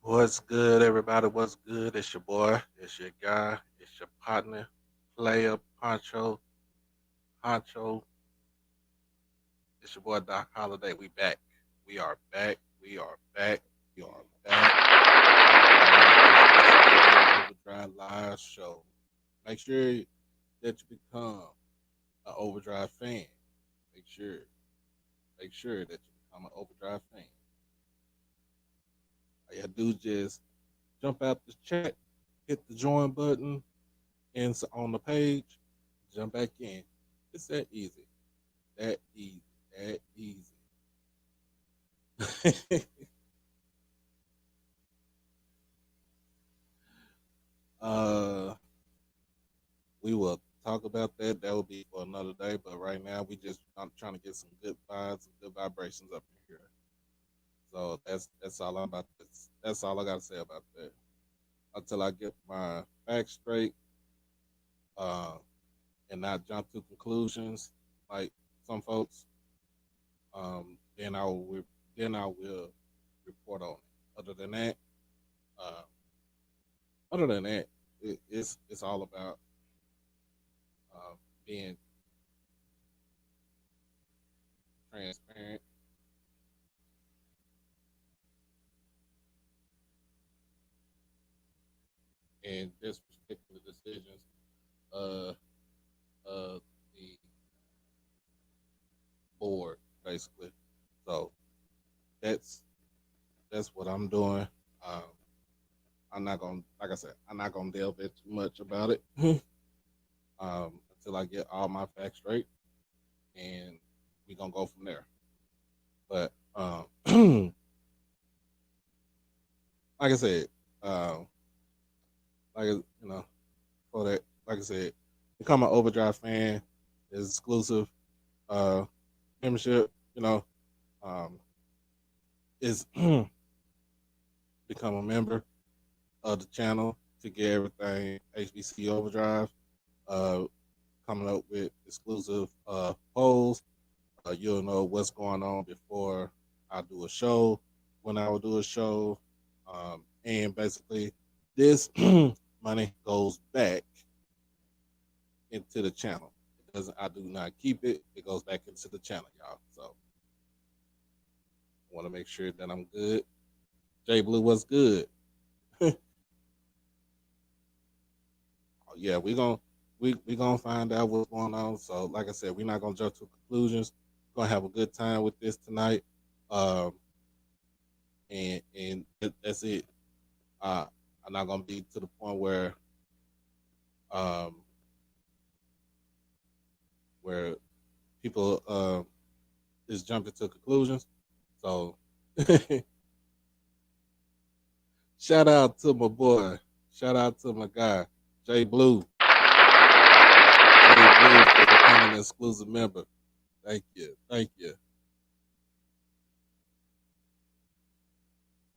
What's good, everybody? What's good? It's your boy. It's your guy. It's your partner, player, Poncho. It's your boy, Doc Holiday. We back. We are back. We are back. We are back. Overdrive Live Show. Make sure that you become an Overdrive fan. Make sure. Make sure that you become an Overdrive fan. All you do just jump out the chat, hit the join button, and on the page, jump back in. It's that easy. That easy. That easy. uh, we will talk about that. That will be for another day. But right now, I'm trying to get some good vibes, some good vibrations up in here. So that's all I'm about. That's all I got to say about that. Until I get my facts straight, uh, and not jump to conclusions like some folks. Then I will report on it. Uh, other than that, it's all about uh, being transparent and disrespecting the decisions uh, of the board, basically. So that's that's what I'm doing. Um, I'm not gonna, like I said, I'm not gonna delve into too much about it until I get all my facts straight, and we gonna go from there. But like I said, um, for that, like I said, become an Overdrive fan is exclusive uh, membership. Um, is become a member of the channel to get everything HBC Overdrive. Uh, Coming up with exclusive polls. You'll know what's going on before I do a show, when I will do a show, and basically this money goes back into the channel. It doesn't. I do not keep it. It goes back into the channel, y'all. So I want to make sure that I'm good. J Blue, what's good? Oh, yeah, we gonna find out what's going on. So like I said, we're not gonna jump to conclusions. We're gonna have a good time with this tonight. Um, and that's it. Uh, I'm not gonna be to the point um where people just jumping to conclusions. So shout out to my boy. Shout out to my guy, Jay Blue. Jay Blue for becoming an exclusive member. Thank you. Thank you.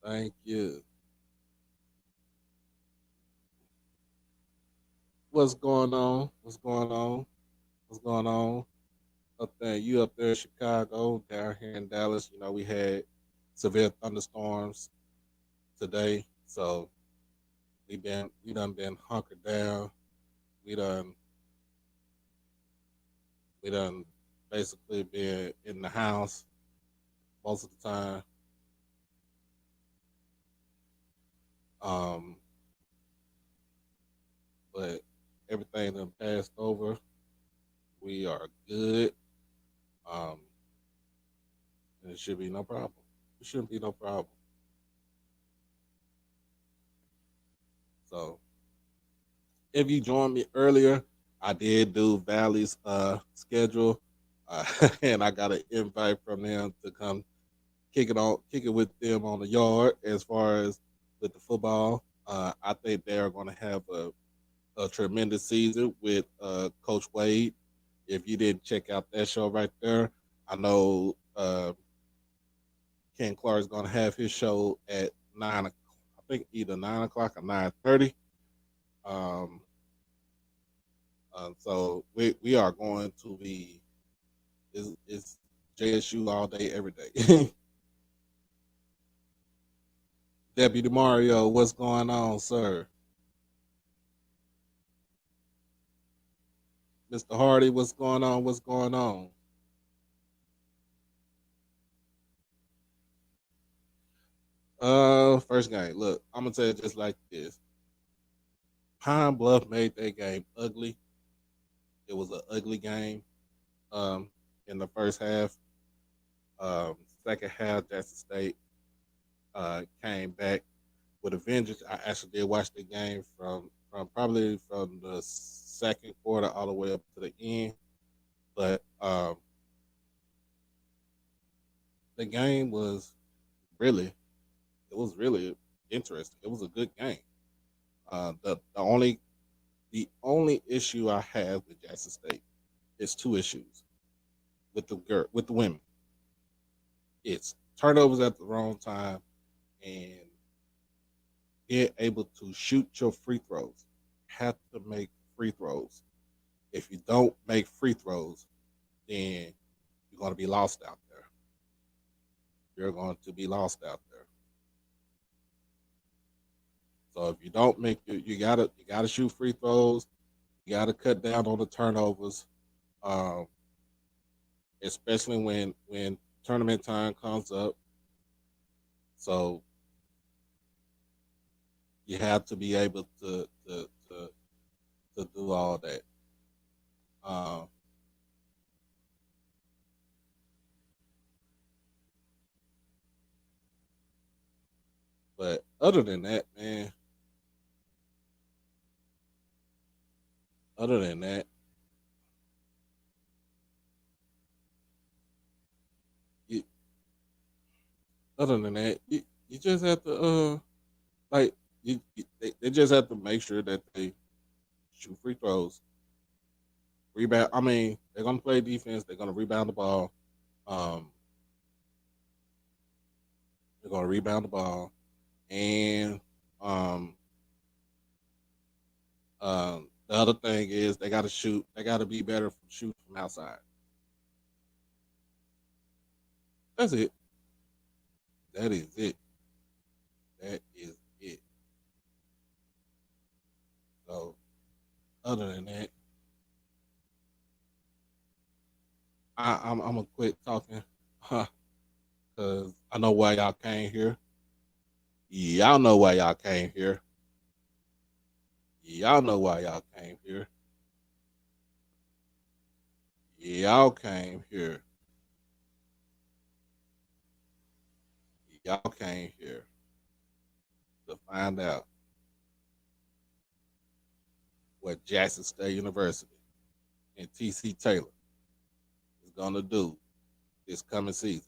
Thank you. What's going on? What's going on? What's going on? Up there, you up there in Chicago, down here in Dallas, we had severe thunderstorms today. So we done been hunkered down. We done we done basically been in the house most of the time. Um, but everything done passed over. We are good. Um, and it should be no problem. It shouldn't be no problem. So if you joined me earlier, I did do Valley's schedule, and I got an invite from them to come kick it with them on the yard. As far as with the football, I think they are going to have a tremendous season with Coach Wade. If you didn't check out that show right there, I know Ken Clark is going to have his show at 9. I think either 9 o'clock or 9:30. Um, so we are going to be it's JSU all day every day. Deputy Mario, what's going on, sir? Mr. Hardy, what's going on? What's going on? First game. Look, I'm gonna tell you just like this. Pine Bluff made that game ugly. It was an ugly game. Um, in the first half. Second half, Jackson State came back with a vengeance. I actually did watch the game from probably from the second quarter all the way up to the end. But the game was really it was really interesting. It was a good game. The only issue I have with Jackson State is two issues with the women. It's turnovers at the wrong time and being able to shoot your free throws. Have to make free throws. If you don't make free throws, then you're going to be lost out there. You're going to be lost out there. So if you don't make you gotta shoot free throws. You gotta cut down on the turnovers, um, especially when tournament time comes up. So you have to be able to do all that. Um, but other than that, man, other than that, you, you just have to like they just have to make sure that they shoot free throws, rebound. I mean, they're gonna play defense. They're gonna rebound the ball. Um, they're gonna rebound the ball, and um, the other thing is they got to shoot. They got to be better from shooting from outside. That's it. That is it. That is it. So other than that, I'm gonna quit talking, because I know why y'all came here. Y'all know why y'all came here. Y'all know why y'all came here. Y'all came here. Y'all came here to find out what Jackson State University and TC Taylor is gonna do this coming season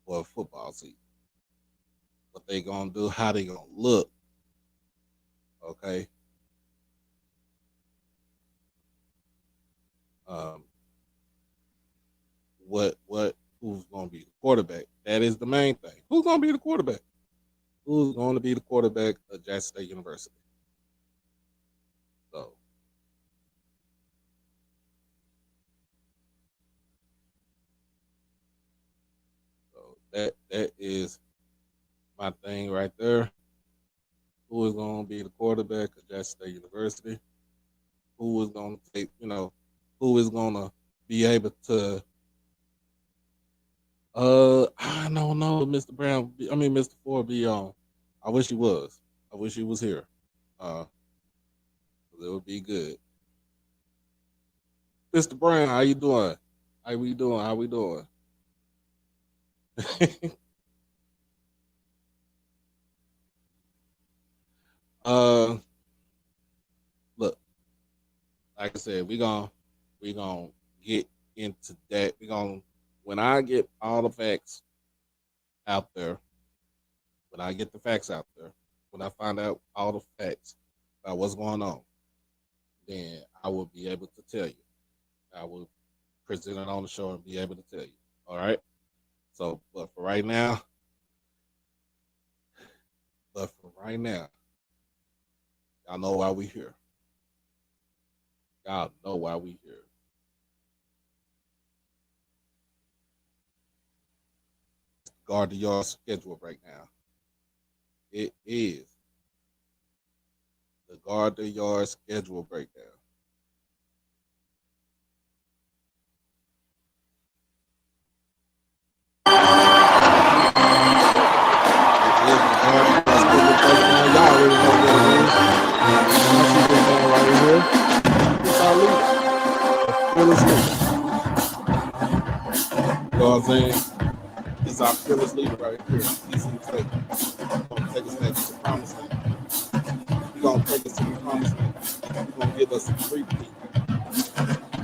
for football season. What they gonna do? How they gonna look? Okay. Um, what? Who's gonna be the quarterback? That is the main thing. Who's gonna be the quarterback? Who's going to be the quarterback of Jackson State University? So, that is my thing right there. Who is going to be the quarterback of Jackson State University? Who is going to take, who is going to be able to, I don't know, Mr. Brown, I mean, Mr. Ford be on. I wish he was. I wish he was here. Uh, it would be good. Mr. Brown, how you doing? How we doing? How we doing? uh, look, like I said, we gonna get into that. We gonna when I get all the facts out there, when I get the facts out there, when I find out all the facts about what's going on, then I will be able to tell you. I will present it on the show and be able to tell you. All right. So, but for right now, y'all know why we here. Y'all know why we here. Guard the yard schedule right now. It is the Guard the Yard schedule breakdown. It is the Guard the Yard schedule breakdown. Y'all already know what it is. I see this man right here. It's our leader. Fearless leader. You know what I'm saying? It's our fearless leader right here. He's gonna take us back to the promised land. He's gonna take us to the promised land. He's gonna give us a three-peat.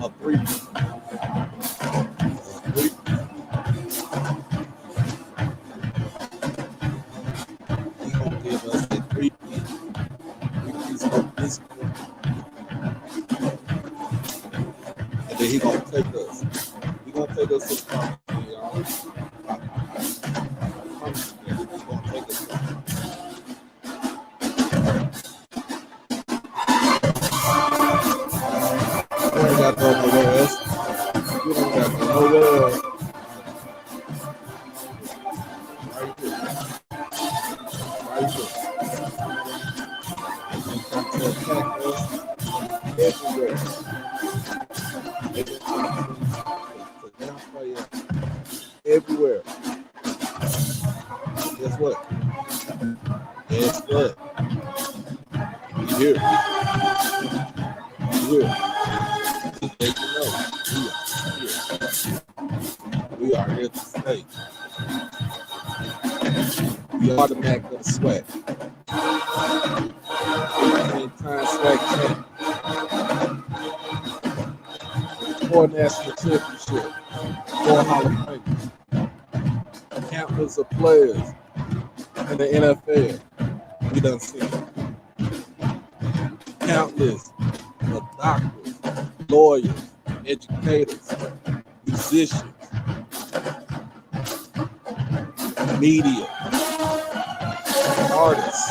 A three-peat. He's gonna give us a three-peat. Three-peats of this, and then he's gonna take us. He's gonna take us to the promised land, y'all. Promised land. He's gonna take us there. We ain't got to go nowhere else. We don't got to go nowhere else. Right here. Right here. He's gonna come to attack us everywhere. They're gonna come to downplay us everywhere. Guess what? Guess what? We here. We here. Just let you know. We are here to stay. We are the Mac of the Swac. 18-time Swac champion. 4 national championships. 4 Hall of Famers. Countless of players in the NFL. We done seen countless of doctors, lawyers, educators, musicians, media, artists.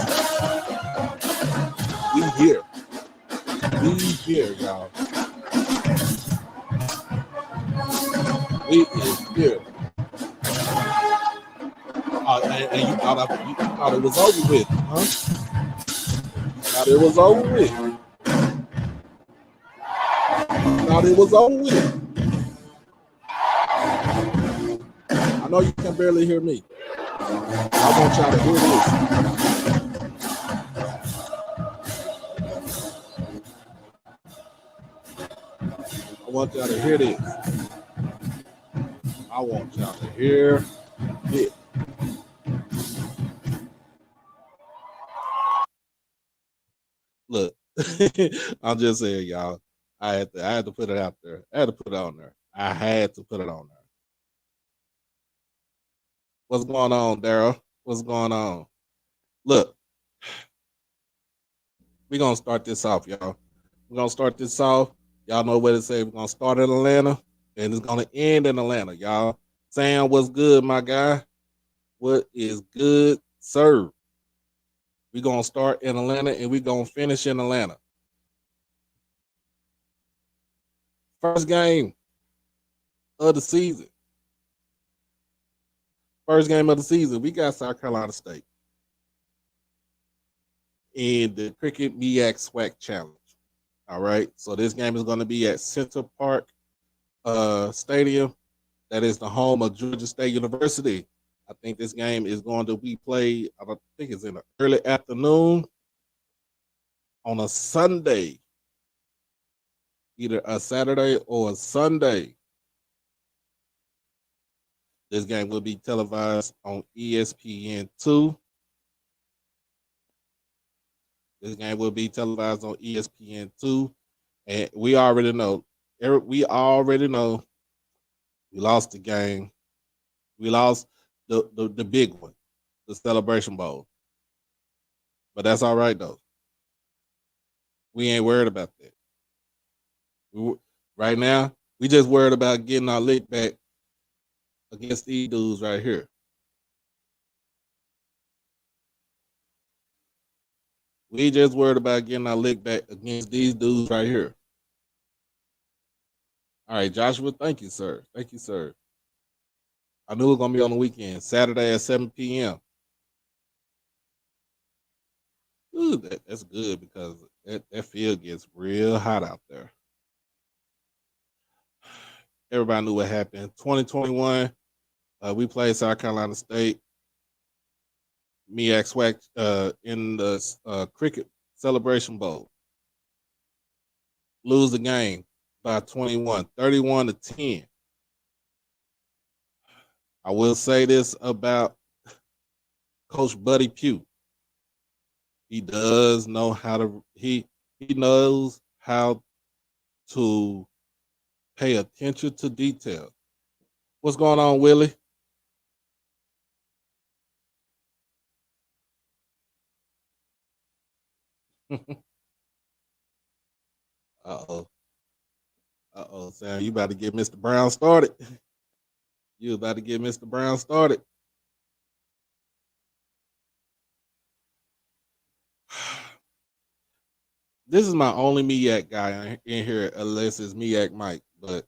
We here. We here, y'all. We is here. And you thought it was over with, huh? Thought it was over with. Thought it was over with. I know you can barely hear me. I want y'all to hear this. I want y'all to hear this. I want y'all to hear it. Look, I'm just saying, y'all. I had to put it out there. I had to put it on there. I had to put it on there. What's going on, Daryl? What's going on? Look, we're gonna start this off, y'all. We're gonna start this off. Y'all know what to say. We're gonna start in Atlanta and it's gonna end in Atlanta, y'all. Sam, what's good, my guy? What is good, sir? We're gonna start in Atlanta and we're gonna finish in Atlanta. First game of the season. First game of the season. We got South Carolina State in the Cricket MEAC SWAC Challenge. All right. So this game is going to be at Center Park Stadium. That is the home of Georgia State University. I think this game is going to be played, I think it's in the early afternoon on a Sunday. Either a Saturday or a Sunday. This game will be televised on ESPN2. This game will be televised on ESPN2. And we already know. We lost the game. We lost the big one, the Celebration Bowl. But that's all right, though. We ain't worried about that. Right now, we just worried about getting our lick back against these dudes right here. We just worried about getting our lick back against these dudes right here. All right, Joshua, thank you, sir. Thank you, sir. I knew it was going to be on the weekend, Saturday at 7 p.m. Ooh, that's good because that field gets real hot out there. Everybody knew what happened. 2021, we played South Carolina State. Swac in the cricket celebration bowl. Lose the game by 21, 31 to 10. I will say this about Coach Buddy Pugh. He does know how to he knows how to pay attention to detail. What's going on, Willie? Uh-oh. Uh-oh, Sam. You about to get Mr. Brown started. You about to get Mr. Brown started. This is my only Miak guy in here, unless it's Miak Mike. But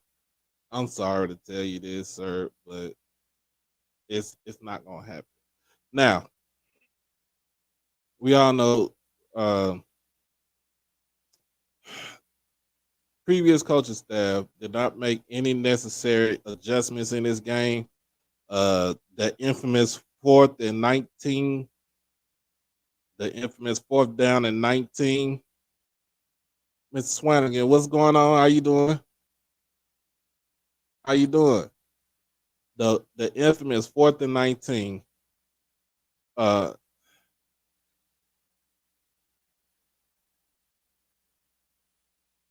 I'm sorry to tell you this, sir, but it's not gonna happen. Now, we all know uh, previous coaching staff did not make any necessary adjustments in this game. The infamous 4th and 19, the infamous 4th down and 19. Mr. Swanigan, what's going on? How you doing? How you doing? The infamous 4th and 19. Uh,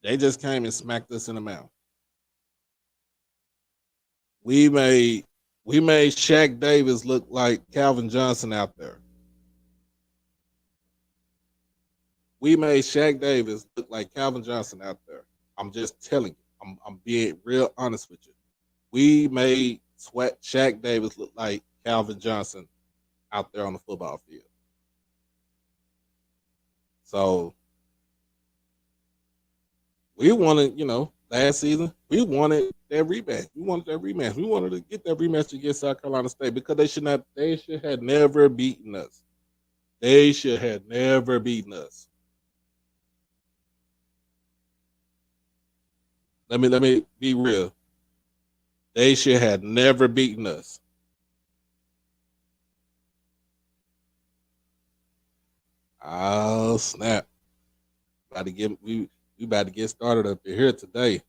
they just came and smacked us in the mouth. We made we made Shaq Davis look like Calvin Johnson out there. We made Shaq Davis look like Calvin Johnson out there. I'm just telling you. I'm being real honest with you. We made Shaq Davis look like Calvin Johnson out there on the football field. So we wanted, last season, we wanted that rematch. We wanted that rematch. We wanted to get that rematch against South Carolina State because they should have never beaten us. They should have never beaten us. Let me be real. They should have never beaten us. Oh snap! About to get we about to get started up here today.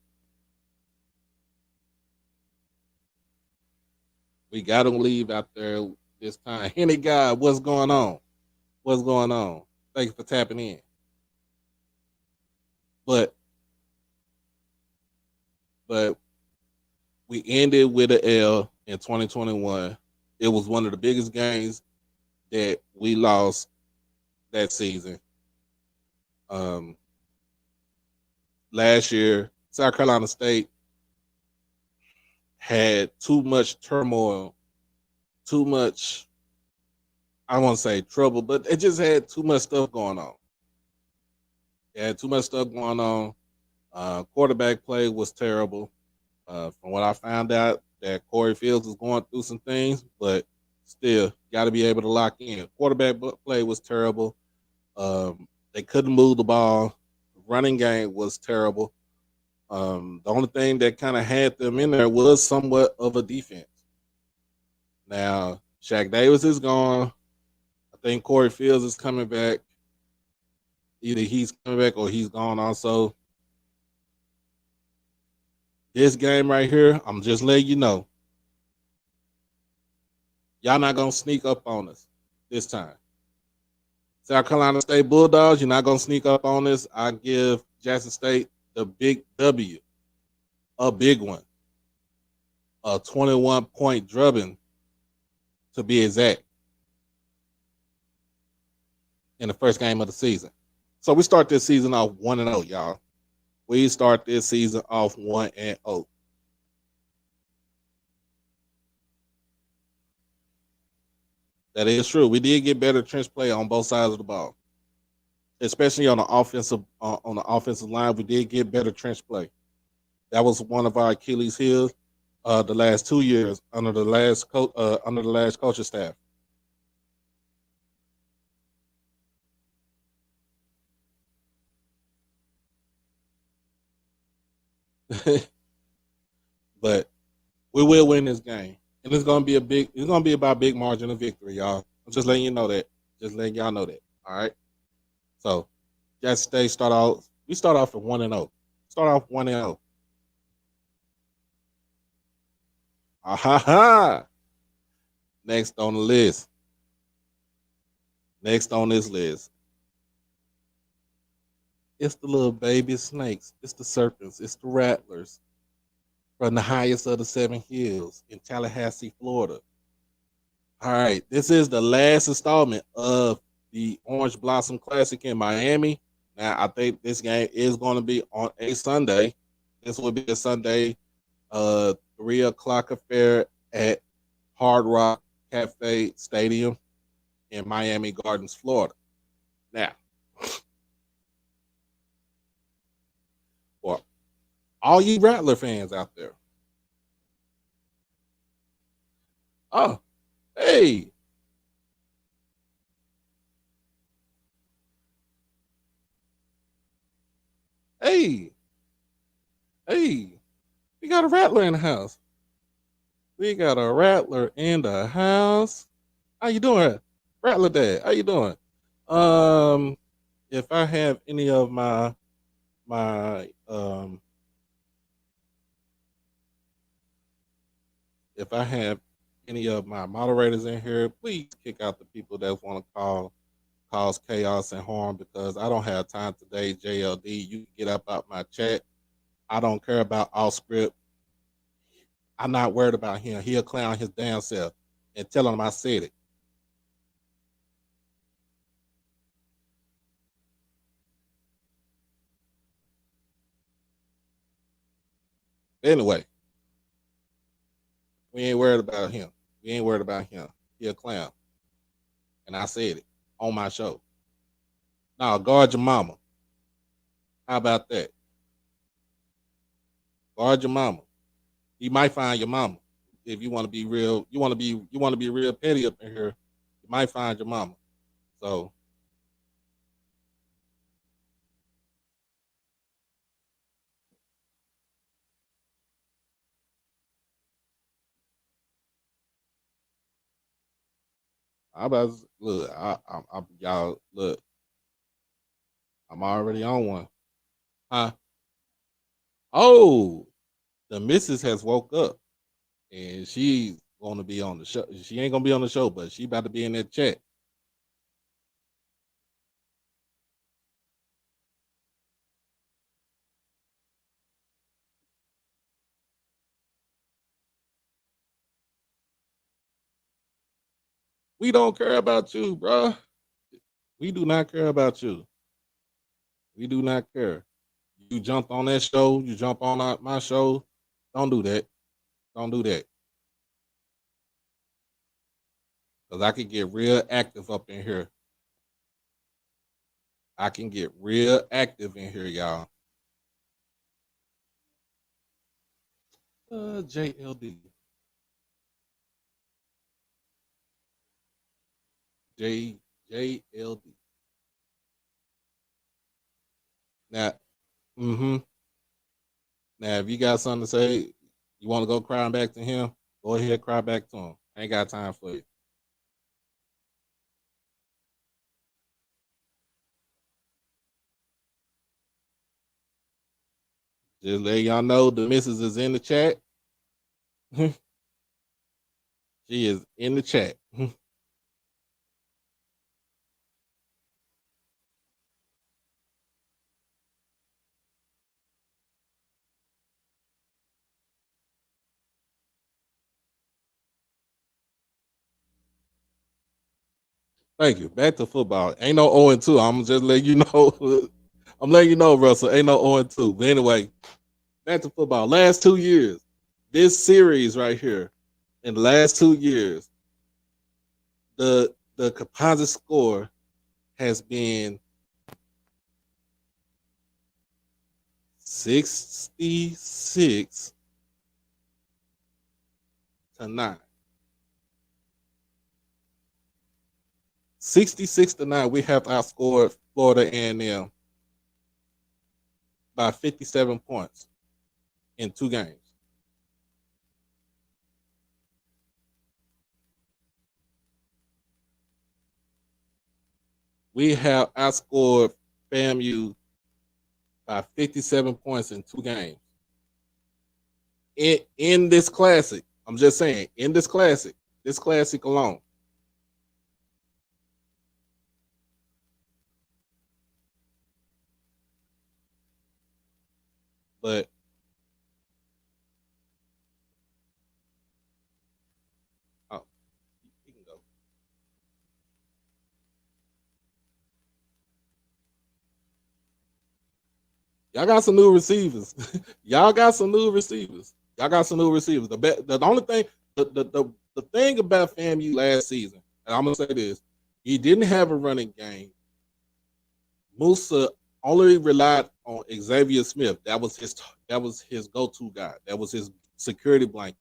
We got to leave out there this time. Henny guy, what's going on? What's going on? Thank you for tapping in. But but we ended with an L in 2021. It was one of the biggest games that we lost that season. Um, Last year, South Carolina State had too much turmoil, too much, I won't say trouble, but it just had too much stuff going on. It had too much stuff going on. Quarterback play was terrible. From what I found out, that Corey Fields was going through some things, but still got to be able to lock in. Quarterback play was terrible. They couldn't move the ball. The running game was terrible. The only thing that kind of had them in there was somewhat of a defense. Now, Shaq Davis is gone. I think Corey Fields is coming back. Either he's coming back or he's gone also. This game right here, I'm just letting you know. Y'all not going to sneak up on us this time. South Carolina State Bulldogs, you're not going to sneak up on us. I give Jackson State the big W, a big one, a 21-point drubbing to be exact in the first game of the season. So we start this season off 1-0, y'all. We start this season off 1-0. That is true. We did get better trench play on both sides of the ball, especially on the offensive line. We did get better trench play. That was one of our Achilles' heels the last 2 years under the last coaching staff. But we will win this game, and it's gonna be a big. It's gonna be about big margin of victory, y'all. I'm just letting you know that. Just letting y'all know that. All right. So, just stay. Start out. We start off at 1-0. Start off 1-0. Ah ha ha. Next on the list. Next on this list. It's the little baby snakes. It's the serpents. It's the rattlers from the highest of the seven hills in Tallahassee, Florida. All right, this is the last installment of the Orange Blossom Classic in Miami. Now, I think this game is going to be on a Sunday. This will be a Sunday, 3 o'clock affair at Hard Rock Cafe Stadium in Miami Gardens, Florida. Now, for all you Rattler fans out there, oh, hey, hey, hey, we got a Rattler in the house. We got a Rattler in the house. How you doing, Rattler Dad? How you doing? Um, if I have any of my if I have any of my moderators in here, please kick out the people that want to cause chaos and harm because I don't have time today. JLD, you can get up out my chat. I don't care about all script. I'm not worried about him. He'll clown his damn self and tell him I said it. Anyway, we ain't worried about him. We ain't worried about him. He a clown. And I said it on my show. Now guard your mama. How about that? Guard your mama. You might find your mama. If you want to be real, you want to be real petty up in here. You might find your mama. So I about to, look. Y'all look. I'm already on one. Huh? Oh, the missus has woke up and she's gonna be on the show. She ain't gonna be on the show, but she about to be in that chat. We don't care about you, bro. We do not care about you. We do not care. You jump on that show. You jump on my show. Don't do that. Don't do that. Cause I can get real active up in here. I can get real active in here, y'all. JLD. JLD. Now, mm-hmm. Now, if you got something to say, you want to go crying back to him, go ahead, cry back to him. I ain't got time for you. Just let y'all know the missus is in the chat. She is in the chat. Thank you. Back to football. Ain't no 0-2. I'm just letting you know. I'm letting you know, Russell. Ain't no 0-2. But anyway, back to football. Last 2 years, this series right here, in the last 2 years, the composite score has been 66-9. 66-9. We have outscored Florida A&M by 57 points. in 2 games. We have outscored FAMU by 57 points in 2 games. In this classic, I'm just saying, in this classic alone. But oh, he can go. Y'all got some new receivers. Y'all got some new receivers. Y'all got some new receivers. The only thing, the thing about FAMU last season, and I'm gonna say this, he didn't have a running game. Musa only relied on Xavier Smith. That was his go-to guy. That was his security blanket.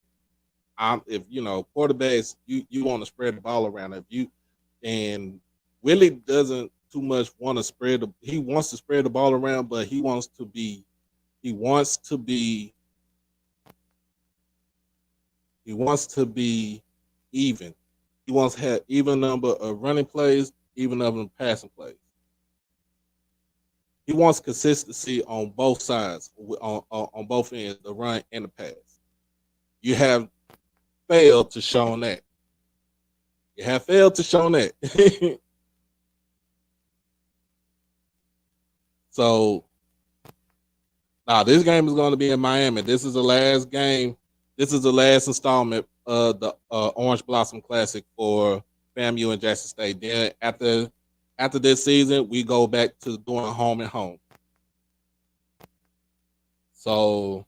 If you know quarterbacks, you want to spread the ball around. If you and Willie doesn't too much want to spread the. He wants to spread the ball around, but he wants to be he wants to be even. He wants to have even number of running plays, even number of passing plays. He wants consistency on both sides, on both ends, the run and the pass. You have failed to show that. You have failed to show that. So now this game is going to be in Miami. This is the last game. This is the last installment of the Orange Blossom Classic for FAMU and Jackson State. Then after this season, we go back to doing home and home. So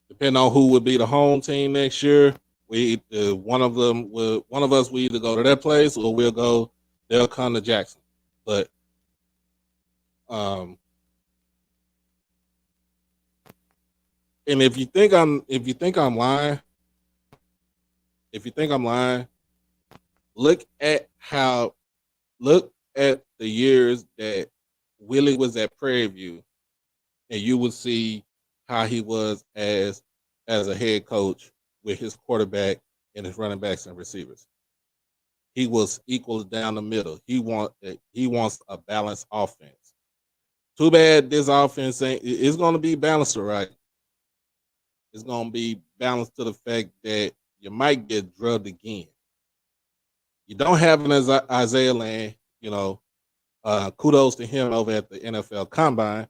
depending on who would be the home team next year, one of us will either go to their place or they'll come to Jackson. But and if you think I'm lying, look at the years that Willie was at Prairie View, and you will see how he was as a head coach with his quarterback and his running backs and receivers. He was equal down the middle. He wants a balanced offense. Too bad this offense it's going to be balanced, right? It's going to be balanced to the fact that you might get drugged again. You don't have an Isaiah Land, kudos to him over at the NFL Combine.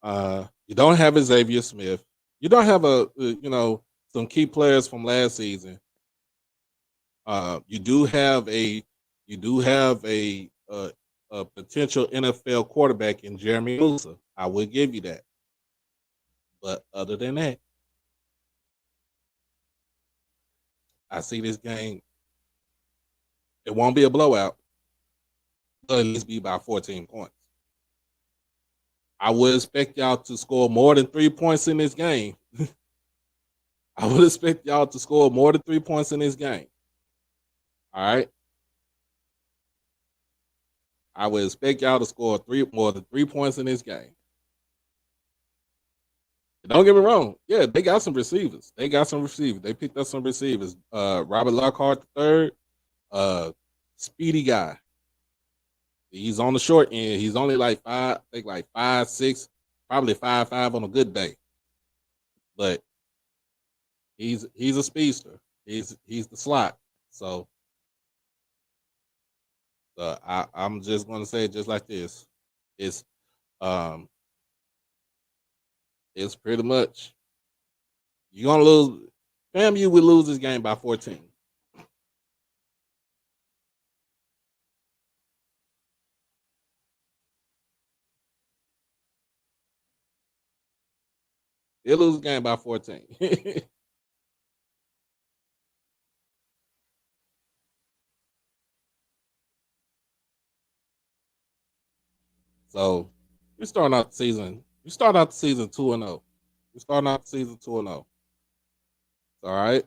You don't have Xavier Smith. You don't have some key players from last season. You do have a potential NFL quarterback in Jeremy Musa. I will give you that. But other than that, I see this game. It won't be a blowout. It'll at least be about 14 points. I would expect y'all to score more than 3 points in this game. I would expect y'all to score more than 3 points in this game. All right. I would expect y'all to score more than 3 points in this game. Don't get me wrong. Yeah, they got some receivers. They picked up some receivers. Robert Lockhart III, speedy guy. He's on the short end. He's only like 5'6", probably 5'5" on a good day. But he's a speedster. He's the slot. So I'm just gonna say it just like this. It's pretty much you're gonna lose. FAMU would lose this game by 14. They'll lose the game by 14. So we're starting out the season. We start out the season 2-0. We're starting out the season 2-0. All right.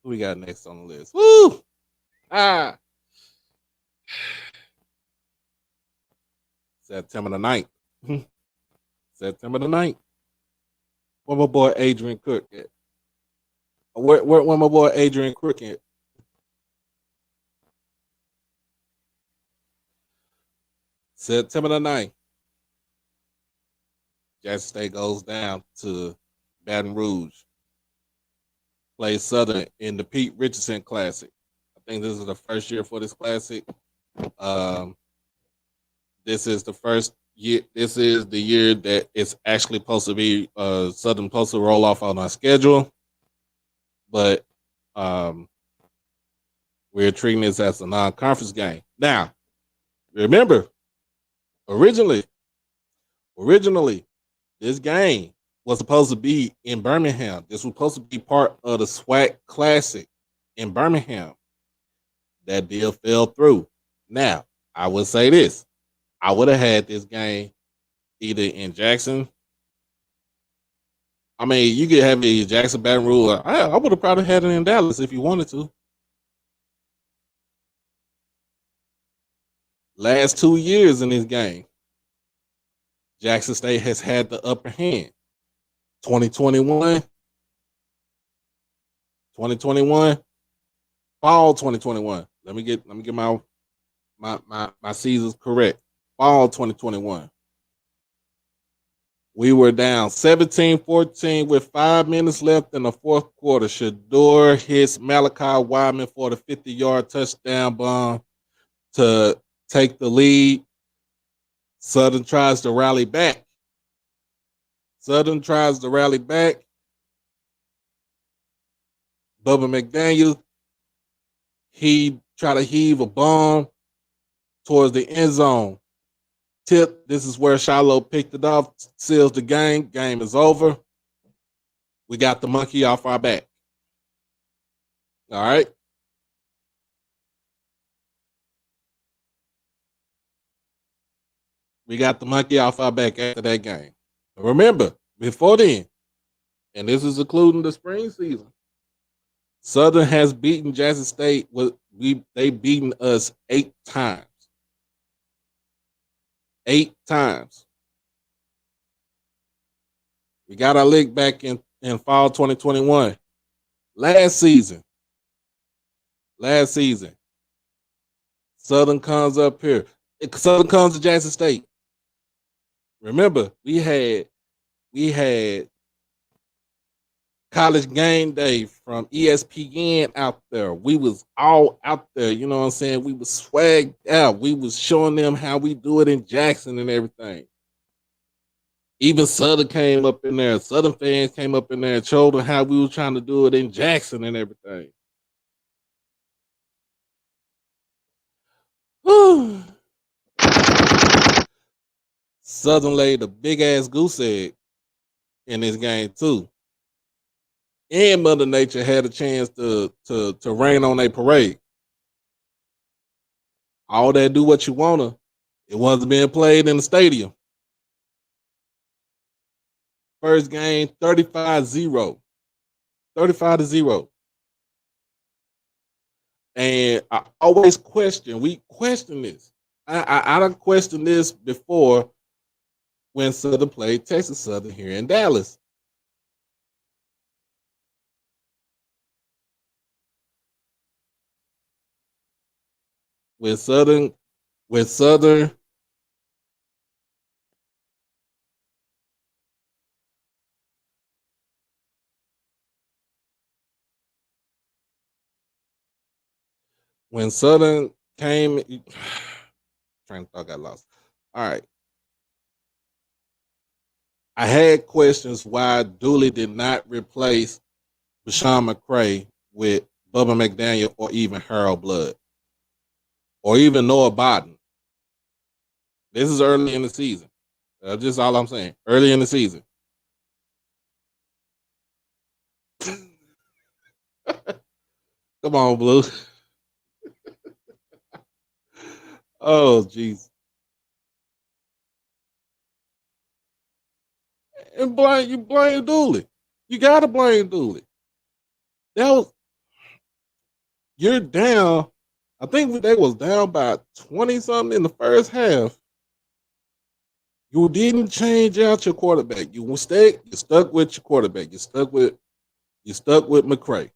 Who we got next on the list? Woo! Ah. September the 9th. September the 9th. Where my boy Adrian Cook at? Where my boy Adrian Cook at? September the 9th. Jackson State goes down to Baton Rouge. Plays Southern in the Pete Richardson Classic. I think this is the first year for this classic. Um, this is the first year. This is the year that it's actually supposed to be Southern supposed to roll off on our schedule, but um, we're treating this as a non-conference game. Now, remember, originally, this game was supposed to be in Birmingham. This was supposed to be part of the Swac Classic in Birmingham. That deal fell through. Now, I would say this. I would have had this game either in Jackson. I mean, you could have it in Jackson, Baton Rouge. I would have probably had it in Dallas if you wanted to. Last 2 years in this game, Jackson State has had the upper hand. 2021, fall 2021. Let me get my seasons correct. Fall 2021. We were down 17-14 with 5 minutes left in the fourth quarter. Shador hits Malachi Wyman for the 50-yard touchdown bomb to take the lead. Southern tries to rally back. Bubba McDaniel, he tried to heave a bomb towards the end zone. Tip, this is where Shiloh picked it off, seals the game. Game is over. We got the monkey off our back. All right. We got the monkey off our back after that game. Remember, before then, and this is including the spring season, Southern has beaten Jackson State. They beaten us 8 times. 8 times. We got our lick back in fall 2021. Last season. Southern comes up here. Southern comes to Jackson State. Remember, we had College Game Day from ESPN out there. We was all out there, you know what I'm saying? We was swagged out. We was showing them how we do it in Jackson and everything. Even Southern came up in there. Southern fans came up in there and showed them how we were trying to do it in Jackson and everything. Southern laid a big ass goose egg in this game too. And Mother Nature had a chance to rain on a parade. All that do what you wanna. It wasn't being played in the stadium. First game, 35-0. 35-0. And I always we question this. I don't question this before when Southern played Texas Southern here in Dallas. With Southern when Southern came train of thought got lost. All right. I had questions why Dooley did not replace Bashawn McCray with Bubba McDaniel or even Harold Blood or even Noah Biden. This is early in the season. That's just all I'm saying. Early in the season. Come on, Blue. Oh, jeez. And you blame Dooley. You gotta blame Dooley. That was you're down. I think they was down by 20 something in the first half. You didn't change out your quarterback. You stuck with your quarterback. You stuck with McCray.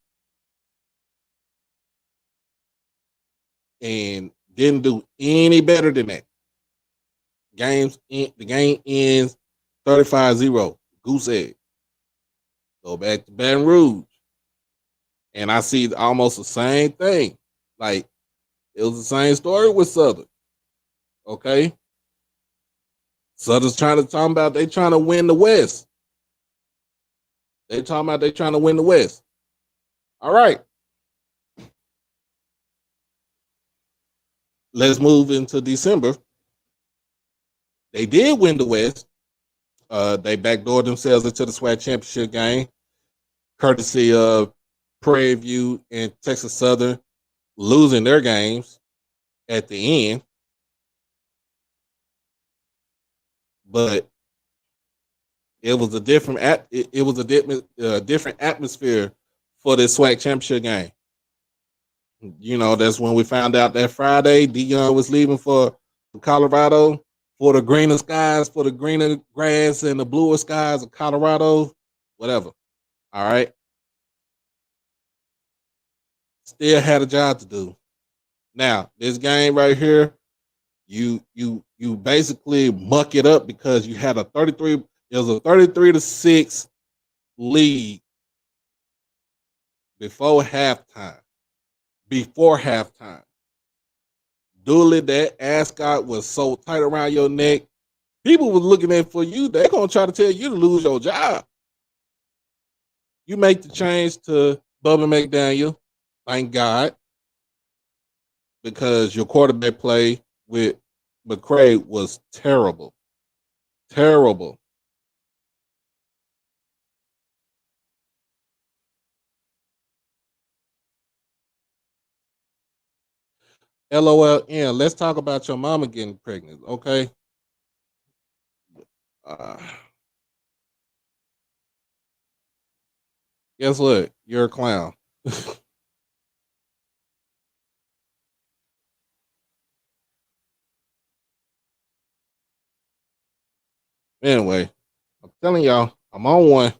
And didn't do any better than that. The game ends 35-0. Goose egg. Go back to Baton Rouge. And I see almost the same thing. Like, it was the same story with Southern. Okay? Southern's trying to win the West. They talking about they trying to win the West. All right. Let's move into December. They did win the West. They backdoored themselves into the Swac championship game, courtesy of Prairie View and Texas Southern losing their games at the end. But it was a different different atmosphere for this Swac championship game. You know, that's when we found out that Friday Dion was leaving for Colorado for the greener skies, for the greener grass and the bluer skies of Colorado, whatever. All right. Still had a job to do. Now, this game right here, you basically muck it up because you had a 33-6 lead before halftime. Dooley, that ascot was so tight around your neck. People was looking at for you. They're gonna try to tell you to lose your job. You make the change to Bubba McDaniel, thank God, because your quarterback play with McCray was terrible. Terrible. LOL. Let's talk about your mama getting pregnant, okay? Guess what? You're a clown. Anyway, I'm telling y'all, I'm on one.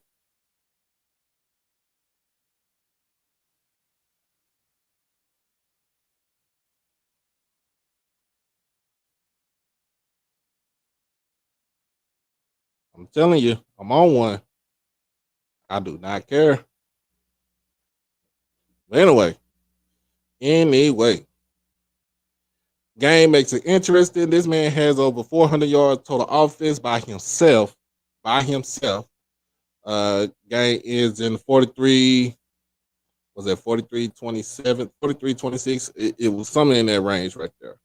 I'm telling you, I'm on one. I do not care. But anyway, game makes it interesting. This man has over 400 yards total offense by himself. Game is in 43. Was that 43-27, 43-26? It was something in that range right there.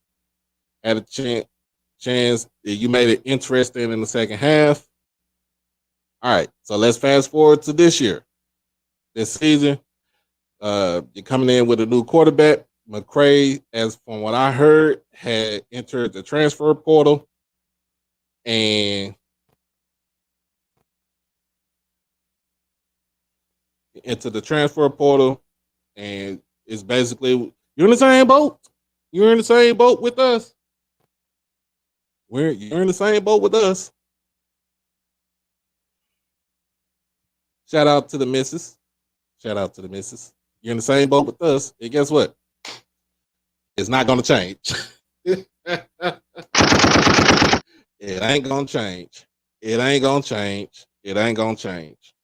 Had a chance. You made it interesting in the second half. All right, so let's fast forward to this season. You're coming in with a new quarterback. McCray, as from what I heard, had entered the transfer portal and and it's basically you're in the same boat. You're in the same boat with us. You're in the same boat with us. Shout out to the missus. You're in the same boat with us. And guess what? It's not going to change. It ain't going to change. It ain't going to change. It ain't going to change.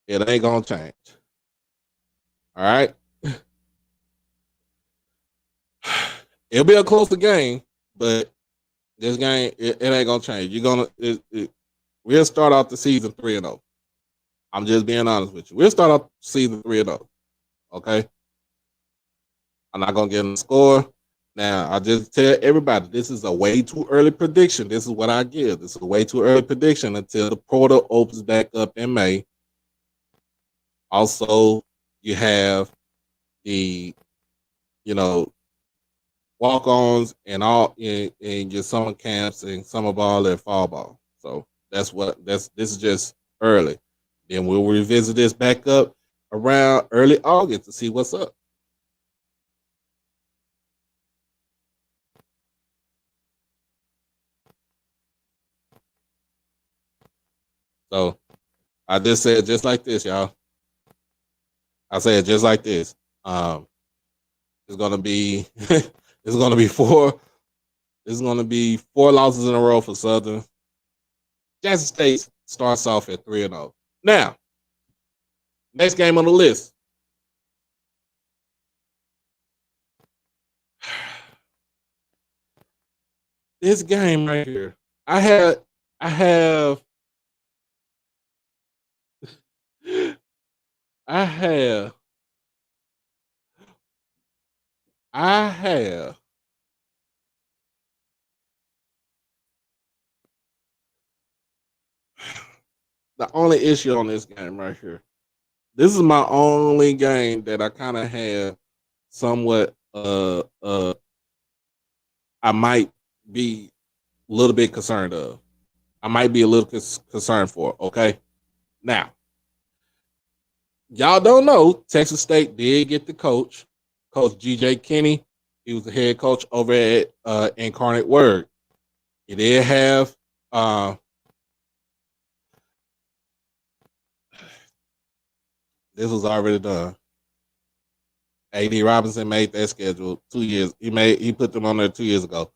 It ain't going to change. All right. It'll be a closer game, but this game, it ain't going to change. We'll start out the season 3-0. I'm just being honest with you. We'll start out season 3-0. Okay. I'm not going to get in the score. Now, I just tell everybody, this is a way too early prediction. This is what I give. This is a way too early prediction until the portal opens back up in May. Also, you have the, walk-ons and all in your summer camps and summer ball and fall ball. So this is just early. Then we'll revisit this back up around early August to see what's up. So I just said just like this, y'all. I said just like this. Um, it's gonna be it's gonna be four losses in a row for Southern. Jackson State starts off at 3-0. Now, next game on the list. This game right here. I had I have I have I have the only issue on this game right here. This is my only game that I kind of have somewhat I might be a little bit concerned of. I might be a little concerned for. Okay, now y'all don't know Texas State did get the Coach G.J. Kinney. He was the head coach over at Incarnate Word. He did have this was already done. A.D. Robinson made that schedule 2 years. He put them on there 2 years ago.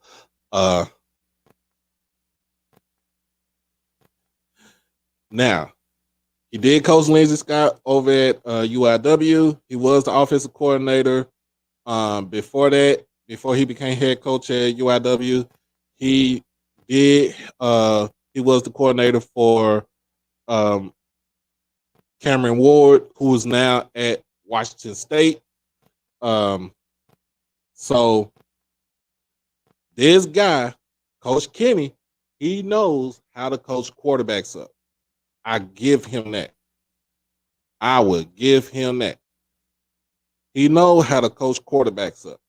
Now he did coach Lindsey Scott over at UIW. He was the offensive coordinator. Before that, before he became head coach at UIW, he did. He was the coordinator for Cameron Ward, who is now at Washington State. Um, so this guy, Coach Kenny, he knows how to coach quarterbacks up. I give him that. I would give him that. He knows how to coach quarterbacks up.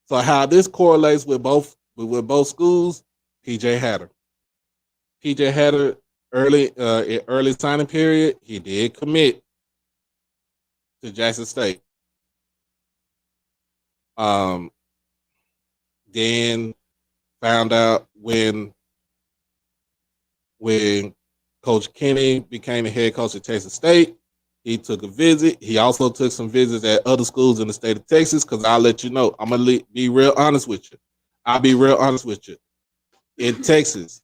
So how this correlates with both schools, PJ Hatter. PJ Hatter early signing period, he did commit to Jackson State. Um, then found out when Coach Kenny became the head coach at Texas State, he took a visit. He also took some visits at other schools in the state of Texas. Because I'll let you know, I'm gonna be real honest with you. I'll be real honest with you. In Texas,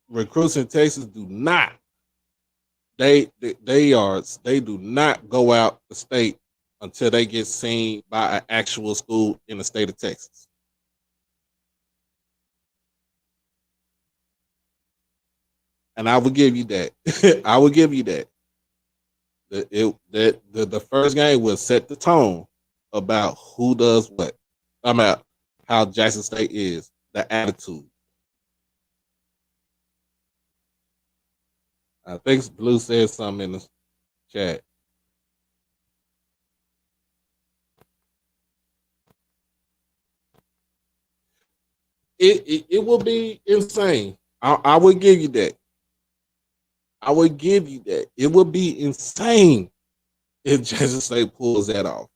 recruits in Texas do not they do not go out the state until they get seen by an actual school in the state of Texas. And I will give you that. I will give you that. The first game will set the tone about who does what. About how Jackson State is, the attitude. I think Blue said something in the chat. It will be insane. I would give you that. I would give you that. It would be insane if Jackson State pulls that off.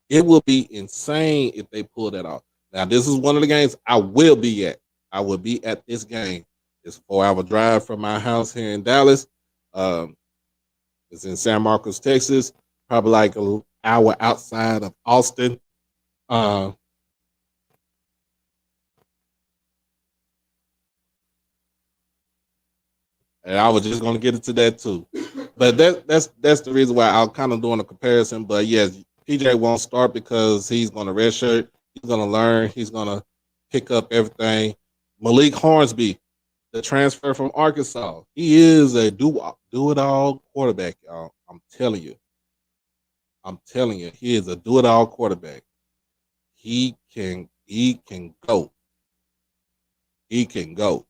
It will be insane if they pull that off. Now, this is one of the games I will be at. I will be at this game. It's a 4-hour drive from my house here in Dallas. Um, it's in San Marcos, Texas. Probably like an hour outside of Austin. Uh, and I was just going to get into that too. But that's the reason why I'm kind of doing a comparison. But yes, PJ won't start because he's going to redshirt. He's going to learn. He's going to pick up everything. Malik Hornsby, the transfer from Arkansas, he is a do it all quarterback, y'all. I'm telling you, he is a do it all quarterback. He can go. He can go.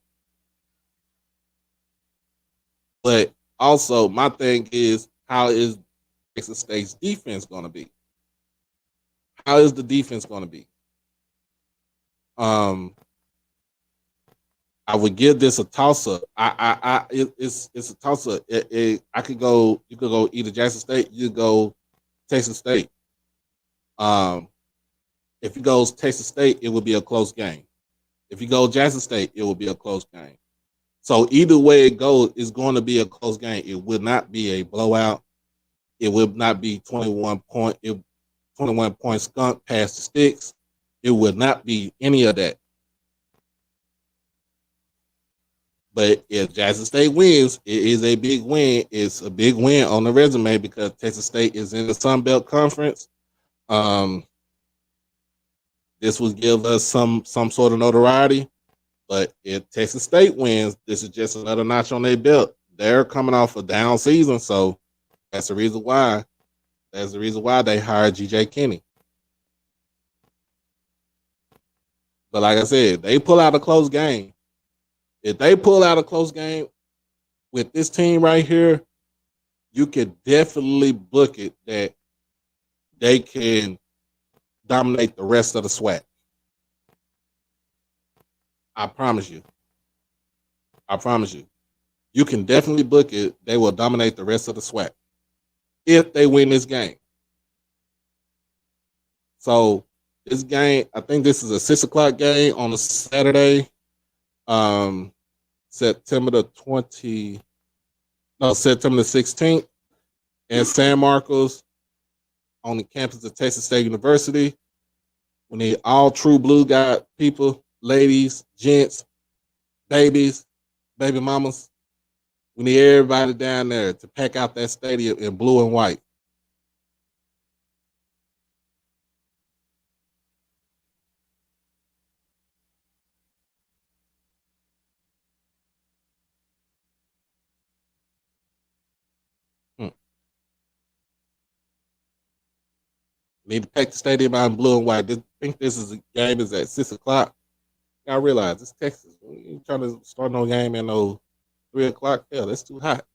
But also, my thing is, how is Texas State's defense going to be? How is the defense going to be? Um, I would give this a toss up. It's a toss up. I could go. You could go either Jackson State. You could go Texas State. Um, if you goes Texas State, it would be a close game. If you go Jackson State, it will be a close game. So either way it goes, it's going to be a close game. It will not be a blowout. It will not be 21 point skunk past the sticks. It will not be any of that. But if Jackson State wins, it is a big win. It's a big win on the resume because Texas State is in the Sun Belt Conference. This would give us some sort of notoriety. But if Texas State wins, this is just another notch on their belt. They're coming off a down season, so that's the reason why. That's the reason why they hired G.J. Kinney. But like I said, they pull out a close game. If they pull out a close game with this team right here, you could definitely book it that they can dominate the rest of the Swac. I promise you. I promise you. You can definitely book it. They will dominate the rest of the Swac if they win this game. So this game, I think this is a 6:00 game on a Saturday. September the 16th in San Marcos on the campus of Texas State University. We need all true blue guy people, ladies, gents, babies, baby mamas. We need everybody down there to pack out that stadium in blue and white. Need to pack the stadium out in blue and white. I think this is a game is at 6:00. I realize it's Texas. You trying to start no game at no 3:00? Yeah, that's too hot.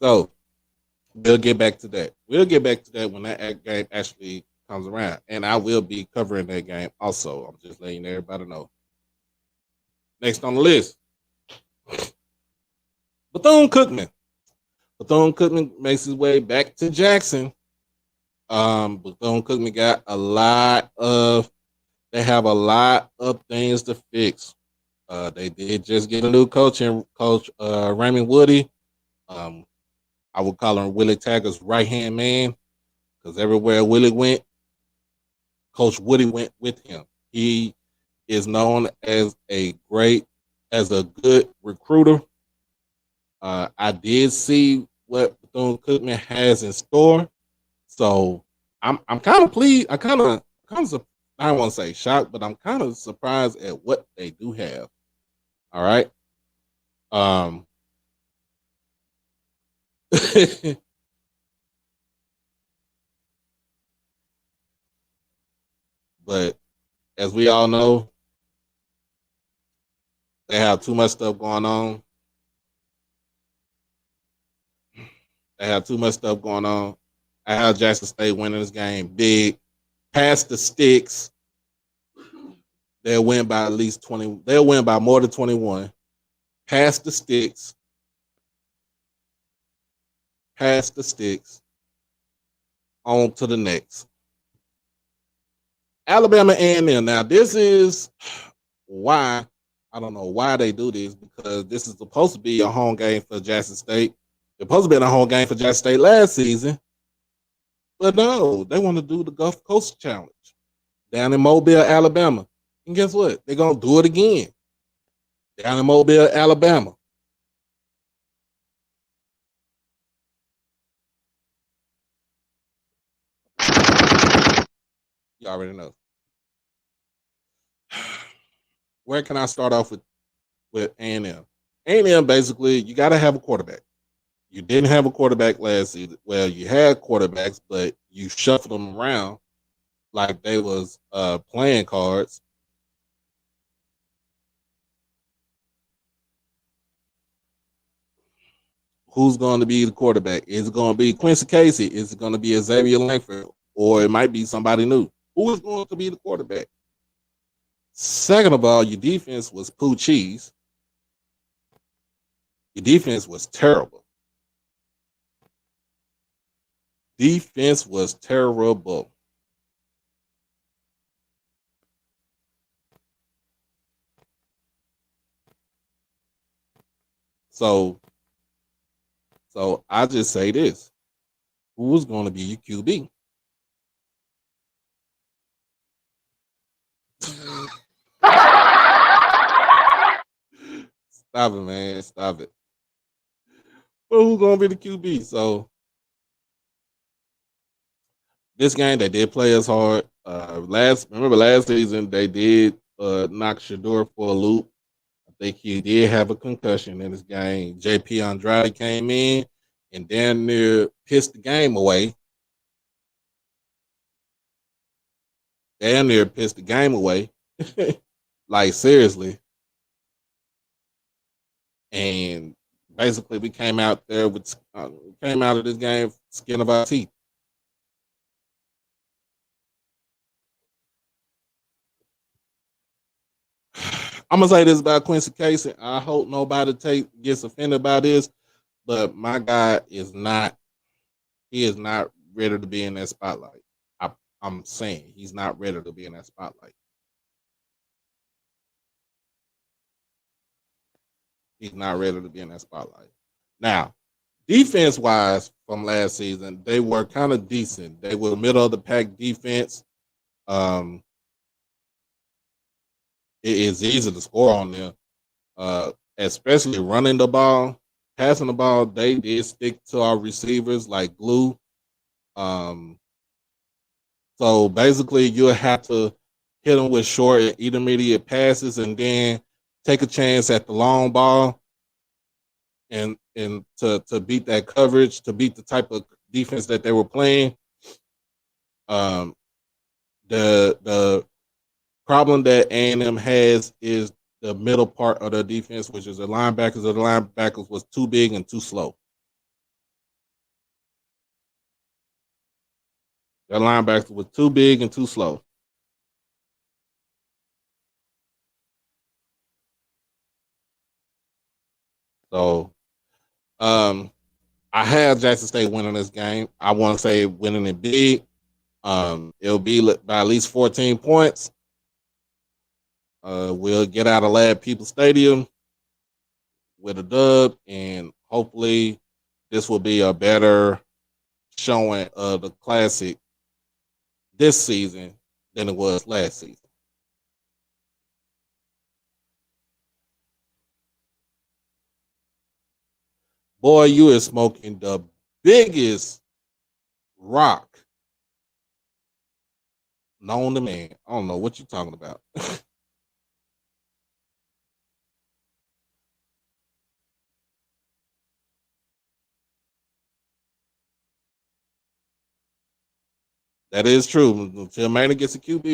So we'll get back to that. We'll get back to that when that game actually comes around, and I will be covering that game also. I'm just letting everybody know. Next on the list, Bethune-Cookman. Bethune-Cookman makes his way back to Jackson. Bethune-Cookman got a lot of. They have a lot of things to fix. They did just get a new coach, and Coach Raymond Woody. I would call him Willie Taggart's right hand man because everywhere Willie went, Coach Woody went with him. He is known as a good recruiter. I did see what Bethune-Cookman has in store, so I'm kind of pleased. I don't want to say shocked, but I'm kind of surprised at what they do have. All right. But as we all know, they have too much stuff going on. They have too much stuff going on. I have Jackson State winning this game big. Past the sticks. They'll win by at least 20. They'll win by more than 21. Past the sticks. Past the sticks. On to the next. Alabama A&M. Now, this is why, I don't know why they do this, because this is supposed to be a home game for Jackson State. It's supposed to be a home game for Jackson State last season. But no, they want to do the Gulf Coast Challenge down in Mobile, Alabama. And guess what? They're going to do it again down in Mobile, Alabama. You already know. Where can I start off with A&M? A&M, basically, you got to have a quarterback. You didn't have a quarterback last season. Well, you had quarterbacks, but you shuffled them around like they was playing cards. Who's going to be the quarterback? Is it going to be Quincy Casey? Is it going to be Xavier Langford? or it might be somebody new. Who is going to be the quarterback? Second of all, your defense was poo cheese. Your defense was terrible. Defense was terrible. So, so I just say this: who's going to be your QB? Stop it, man! Stop it. Well, who's going to be the QB? So this game they did play us hard. Last season they did knock Shador for a loop. I think he did have a concussion in this game. JP Andrade came in and damn near pissed the game away. Damn near pissed the game away. Like seriously. And basically we came out there with came out of this game skin of our teeth. I'm gonna say this about Quincy Casey. I hope nobody gets offended by this, but my guy is not. He is not ready to be in that spotlight. I, I'm saying he's not ready to be in that spotlight. He's not ready to be in that spotlight. Now, defense wise, from last season, they were kind of decent. They were middle of the pack defense. Um, it is easy to score on them, especially running the ball. Passing the ball, they did stick to our receivers like glue. Um, so basically, you'll have to hit them with short and intermediate passes, and then take a chance at the long ball, and to beat that coverage, to beat the type of defense that they were playing. Um, the problem that A&M has is the middle part of the defense, which is the linebackers. The linebackers was too big and too slow. The linebackers was too big and too slow. So um, I have Jackson State winning this game. I want to say winning it big. It'll be by at least 14 points. We'll get out of Lad People Stadium with a dub, and hopefully this will be a better showing of the classic this season than it was last season. Boy, you is smoking the biggest rock known to man. I don't know what you're talking about. That is true. Until Manning gets a QB,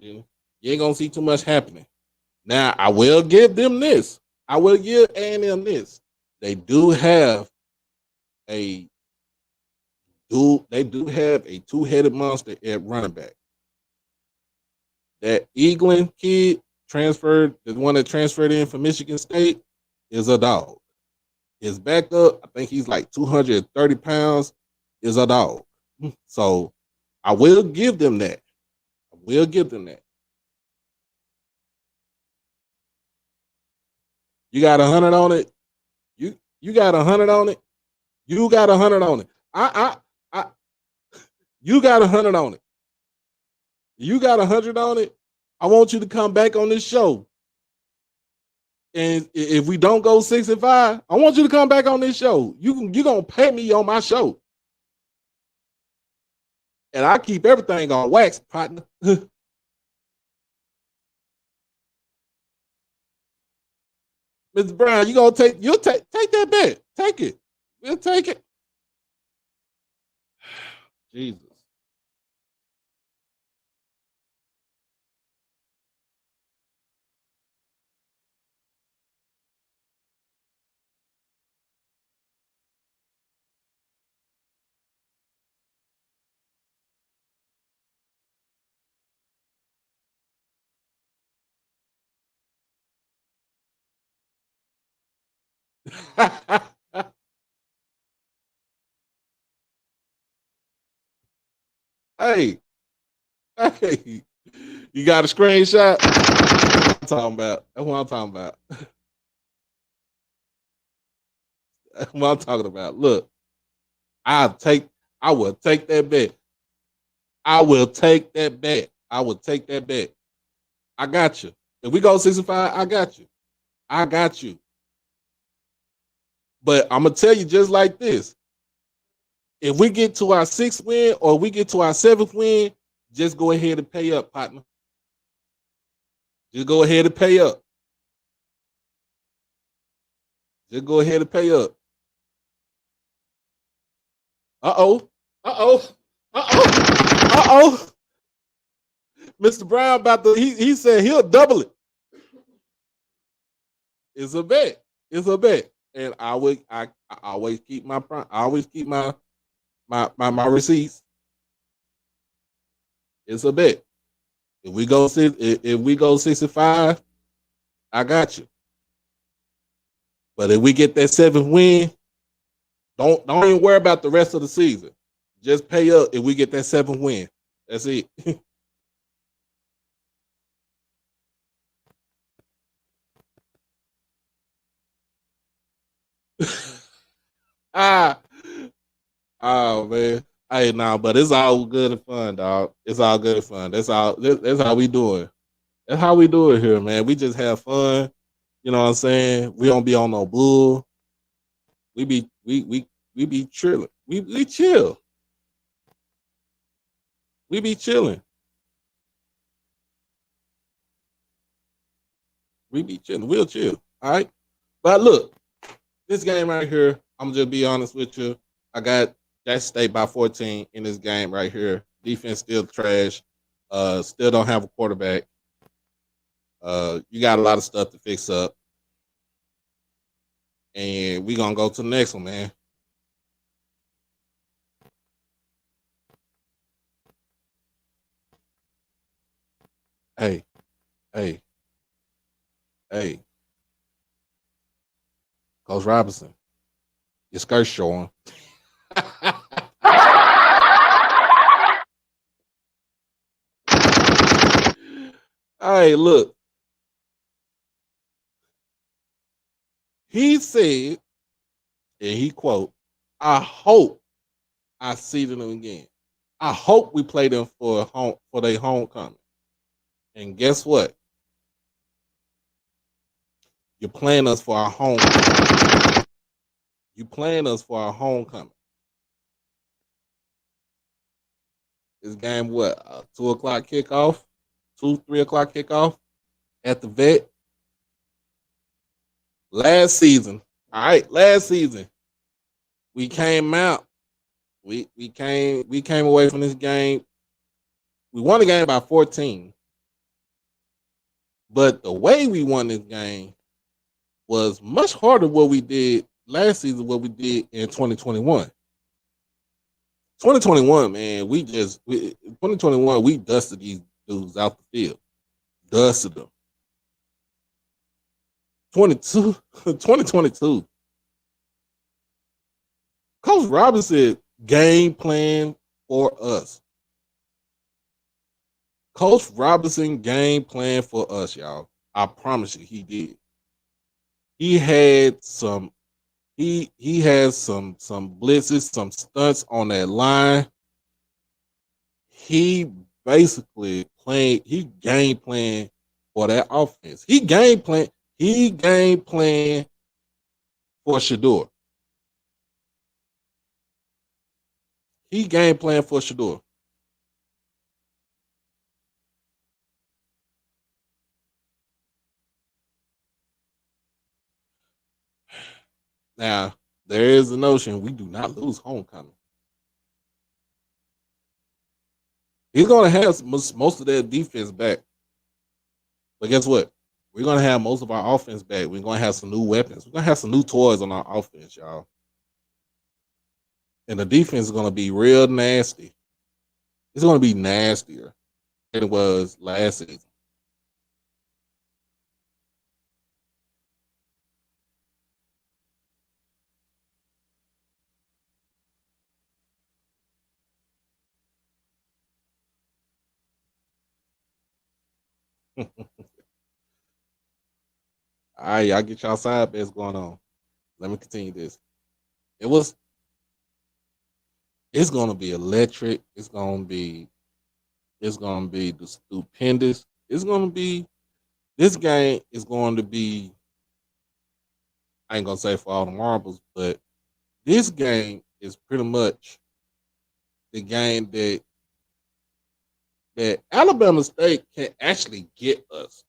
you ain't gonna see too much happening. Now, I will give them this. I will give A&M this. They do have a they do have a two-headed monster at running back. That Eaglin kid transferred, the one that transferred in from Michigan State, is a dog. His backup, I think he's like 230 pounds, is a dog. So I will give them that. I will give them that. You got 100 on it. You got 100 on it. You got 100 on it. I you got 100 on it. You got 100 on it. I want you to come back on this show. And if we don't go 6-5, I want you to come back on this show. You gonna pay me on my show, and I keep everything on wax, partner. Mr. Brown, you gonna you'll take that bet. Take it. We'll take it. Jesus. Hey, hey, you got a screenshot? That's what I'm talking about. That's what I'm talking about. That's what I'm talking about. Look, I'll take. I will take that bet. I will take that bet. I will take that bet. I got you. If we go 65, I got you. I got you. But I'm gonna tell you just like this: if we get to our sixth win or we get to our seventh win, just go ahead and pay up, partner. Just go ahead and pay up. Just go ahead and pay up. Uh oh. Uh oh. Uh oh. Uh oh. Mr. Brown about to he said he'll double it. It's a bet. It's a bet. And I always keep I always keep my receipts. It's a bet. If we go 65, I got you. But if we get that seventh win, don't even worry about the rest of the season. Just pay up if we get that seventh win. That's it. ah, oh man. Hey, nah, but it's all good and fun, dog. It's all good and fun. That's how we do it. That's how we do it here, man. We just have fun. You know what I'm saying? We don't be on no bull. We be chilling. We chill. We be chilling. We be chilling. We'll chill. All right. But look, this game right here, I'm gonna just be honest with you. I got Jackson State by 14 in this game right here. Defense still trash. Still don't have a quarterback. You got a lot of stuff to fix up. And we gonna go to the next one, man. Hey, hey, hey, Coach Robinson, your skirt showing. Hey, look, he said, and he quote, "I hope I see them again. I hope we play them for their homecoming." And guess what? You're playing us for our homecoming. You playing us for our homecoming. This game, what? 2 o'clock kickoff, 3 o'clock kickoff at the vet. Last season, all right. Last season, we came out. We came away from this game. We won the game by 14, but the way we won this game was much harder what we did last season, what we did in 2021. 2021, man, 2021, we dusted these dudes out the field. Dusted them. 2022. Coach Robinson game plan for us. Coach Robinson game plan for us, y'all. I promise you, he did. He had some. He has some blitzes, some stunts on that line. He basically played. He game plan for that offense. He game plan. He game plan for Shador. He game plan for Shador. Now, there is a notion we do not lose homecoming. He's going to have most of their defense back. But guess what? We're going to have most of our offense back. We're going to have some new weapons. We're going to have some new toys on our offense, y'all. And the defense is going to be real nasty. It's going to be nastier than it was last season. All right, y'all get y'all side bets going on. Let me continue this. It was. It's gonna be electric. It's gonna be. It's gonna be the stupendous. It's gonna be. This game is going to be. I ain't gonna say for all the marbles, but this game is pretty much the game that Alabama State can actually get us.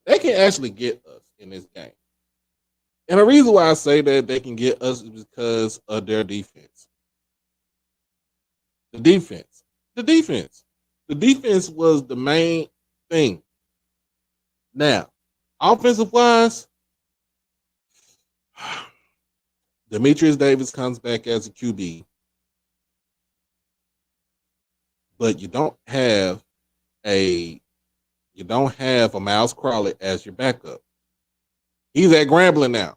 They can actually get us in this game. And the reason why I say that they can get us is because of their defense. The defense. The defense. The defense was the main thing. Now, offensive wise, Demetrius Davis comes back as a QB, but a you don't have a Miles Crowley as your backup. He's at Grambling now.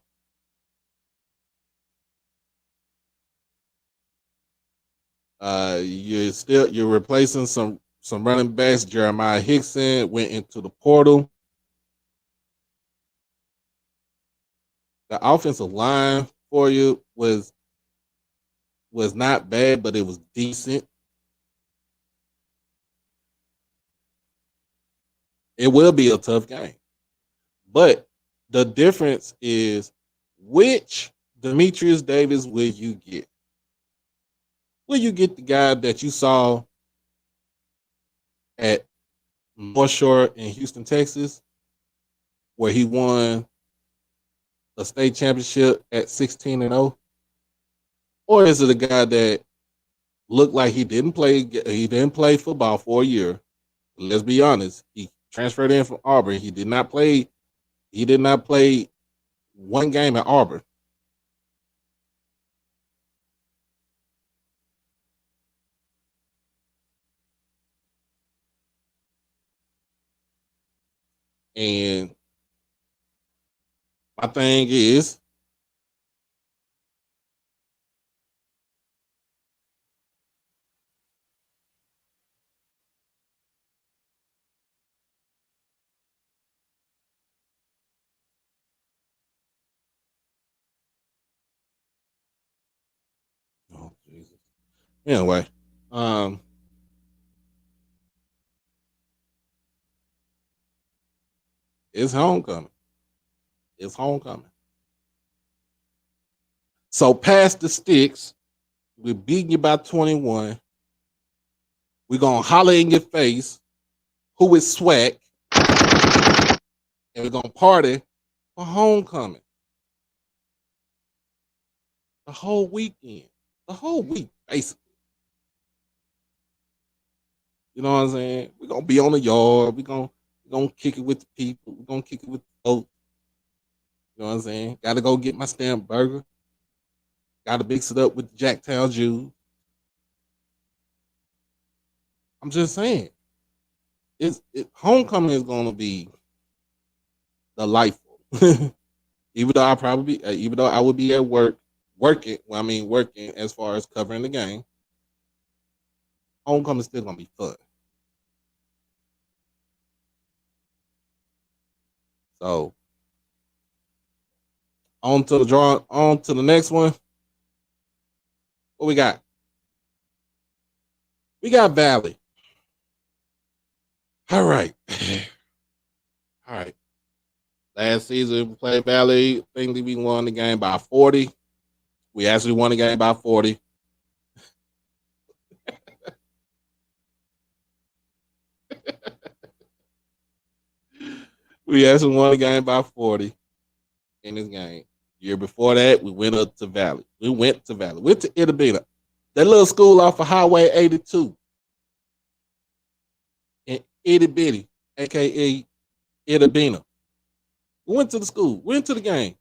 You're replacing some running backs. Jeremiah Hickson went into the portal. The offensive line for you was not bad, but it was decent. It will be a tough game. But the difference is which Demetrius Davis will you get? Will you get the guy that you saw at North Shore in Houston, Texas, where he won a state championship at 16-0? Or is it a guy that looked like he didn't play football for a year? Let's be honest. He transferred in from Auburn. He did not play one game at Auburn. And my thing is, oh Jesus. Anyway, um, it's homecoming. It's homecoming. So pass the sticks. We're beating you by 21. We're gonna holler in your face. Who is Swac? And we're gonna party for homecoming. The whole weekend. The whole week, basically. You know what I'm saying? We're gonna be on the yard. We're gonna kick it with the people. We're gonna kick it with the folks. You know what I'm saying? Gotta go get my stamp burger. Gotta mix it up with the Jacktown Jews. I'm just saying. Homecoming is gonna be delightful. Even though I would be at work working. Well, I mean working as far as covering the game. Homecoming is still gonna be fun. So on to the next one. What we got? We got Valley. All right. All right. Last season we played Valley. I think we won the game by 40. We actually won the game by 40. We actually won the game by 40 in this game. Year before that, we went up to Valley. Went to Itabena. That little school off of Highway 82 in Itty Bitty, aka Itabena. We went to the school, went to the game.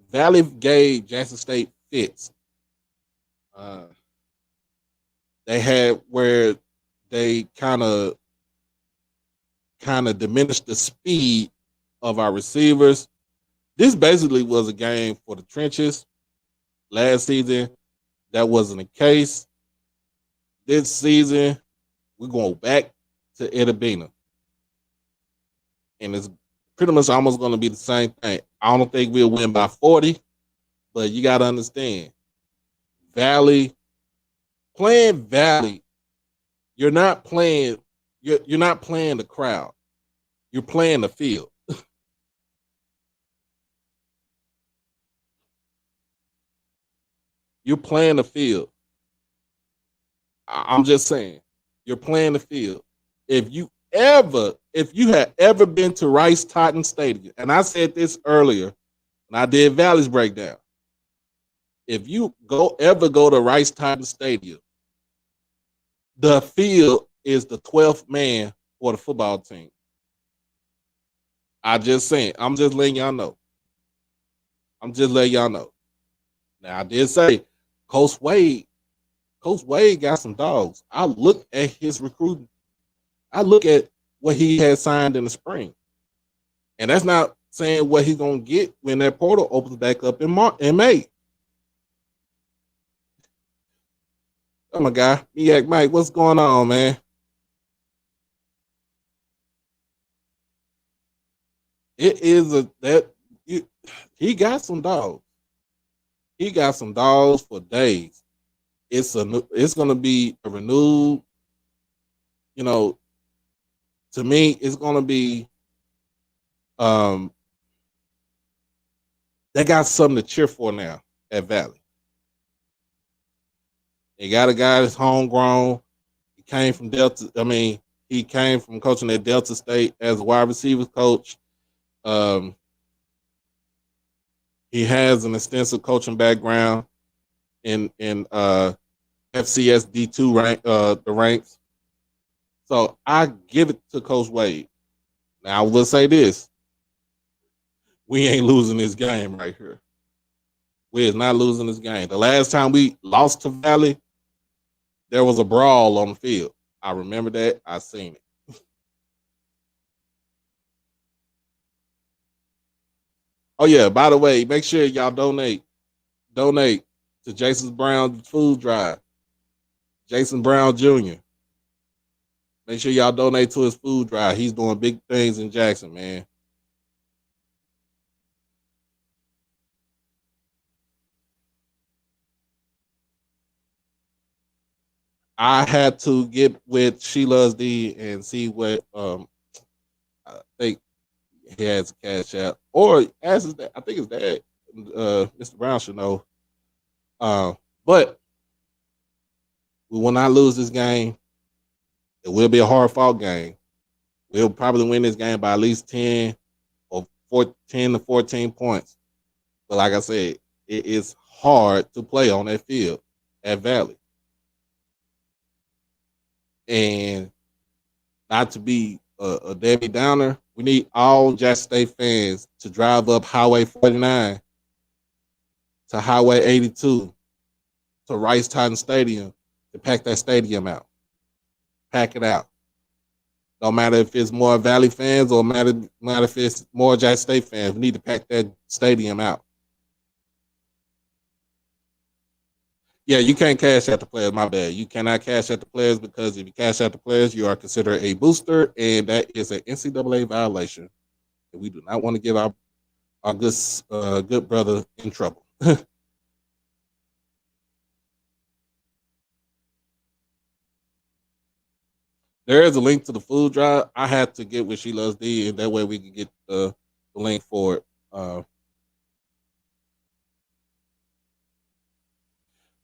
Valley gave Jackson State fits. Uh, they had where they kind of diminished the speed of our receivers. This basically was a game for the trenches last season. That wasn't the case. This season, we're going back to Edabina. And it's pretty much almost going to be the same thing. I don't think we'll win by 40, but you got to understand, Valley, playing Valley, you're not playing you're not playing the crowd. You're playing the field. You're playing the field. I'm just saying, you're playing the field. If you had ever been to Rice Totten Stadium, and I said this earlier, and I did Valley's breakdown. If you ever go to Rice Totten Stadium, the field is the 12th man for the football team. I just saying, I'm just letting y'all know. I'm just letting y'all know. Now I did say Coach Wade got some dogs. I look at his recruiting. I look at what he had signed in the spring. And that's not saying what he's gonna get when that portal opens back up in May. Oh my God, Mike, what's going on, man? It is he got some dogs. He got some dogs for days. It's gonna be a renewed, you know, to me, it's gonna be they got something to cheer for now at Valley. They got a guy that's homegrown. He came from Delta. I mean, he came from coaching at Delta State as a wide receivers coach. Um, he has an extensive coaching background in FCS D2 the ranks. So I give it to Coach Wade. Now I will say this: we ain't losing this game right here. We is not losing this game. The last time we lost to Valley, there was a brawl on the field. I remember that. I seen it. Oh yeah. By the way, make sure y'all donate to Jason Brown's food drive. Jason Brown Jr. Make sure y'all donate to his food drive. He's doing big things in Jackson, man. I had to get with Sheila's D and see what I think he has a cash out. Or as his dad, I think his dad, Mr. Brown should know. But we will not lose this game. It will be a hard fought game. We'll probably win this game by at least 10 or 10 to 14 points. But like I said, it is hard to play on that field at Valley. And not to be a Debbie Downer, we need all Jackson State fans to drive up Highway 49 to Highway 82 to Rice Totten Stadium to pack that stadium out. Pack it out. Don't matter if it's more Valley fans or matter if it's more Jackson State fans. We need to pack that stadium out. Yeah, you can't cash out the players. My bad. You cannot cash out the players because if you cash out the players, you are considered a booster, and that is an NCAA violation. And we do not want to give our good brother in trouble. There is a link to the food drive. I had to get with She Loves D, and that way we can get the link for it.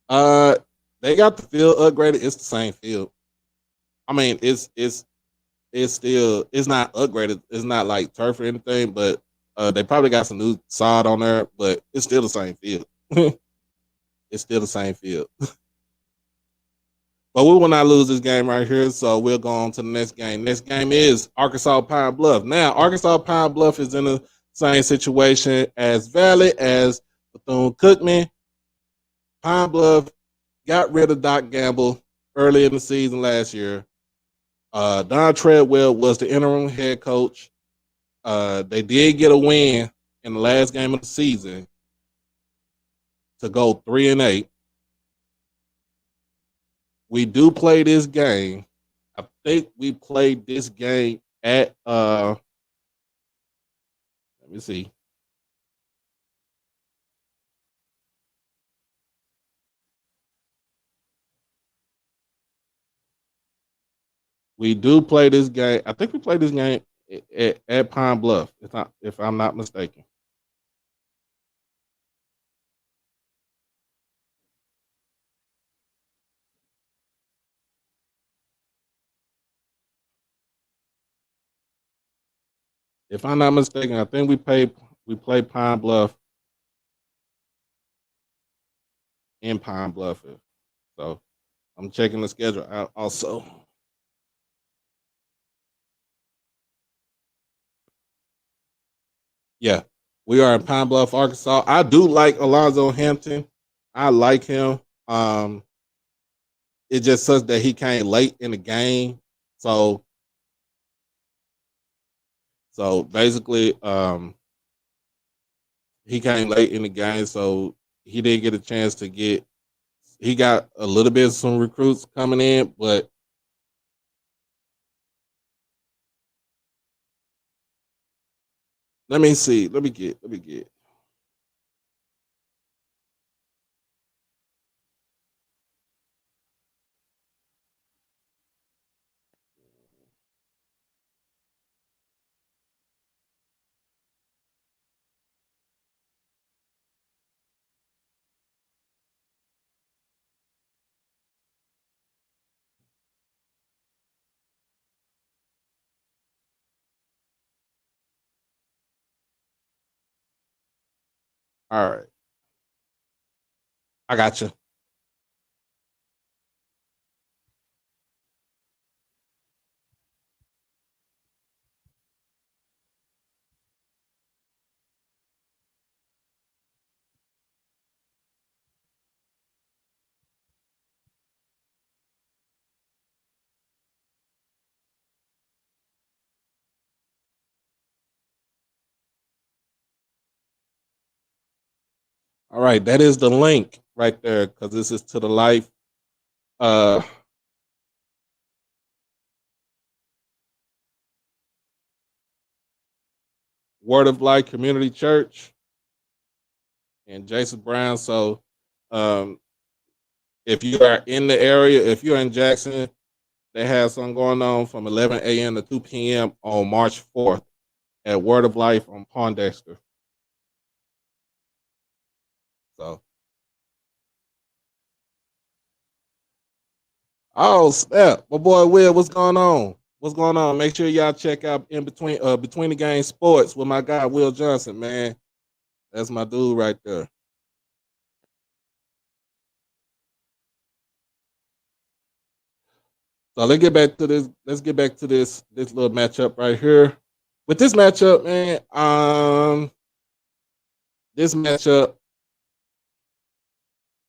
Uh, they got the field upgraded. It's the same field. I mean, it's still it's not upgraded. It's not like turf or anything, but they probably got some new sod on there, but it's still the same field. It's still the same field. But we will not lose this game right here, so we'll go on to the next game. Next game is Arkansas Pine Bluff. Now, Arkansas Pine Bluff is in the same situation as Valley, as Bethune-Cookman. Pine Bluff got rid of Doc Gamble early in the season last year. Don Treadwell was the interim head coach. They did get a win in the last game of the season to go 3-8. we do play this game. I think we played this game at let me see. We do play this game. I think we played this game at Pine Bluff, if I'm not mistaken. If I'm not mistaken, I think we played Pine Bluff in Pine Bluff. So I'm checking the schedule out also. Yeah, we are in Pine Bluff, Arkansas. I do like Alonzo Hampton. I like him. Um, it just sucks that he came late in the game. So basically, he came late in the game, so he didn't get a chance to get. He got a little bit of some recruits coming in, but let me see. Let me get. All right, I got you. All right, that is the link right there because this is to the life. Uh, Word of Life Community Church and Jason Brown. So, um, if you are in the area, if you're in Jackson, they have something going on from 11 a.m. to 2 p.m. on March 4th at Word of Life on Pondexter. So, oh snap, my boy Will, what's going on? What's going on? Make sure y'all check out in between the game sports with my guy Will Johnson, man. That's my dude right there. So let's get back to this. Let's get back to this little matchup right here. With this matchup, man, this matchup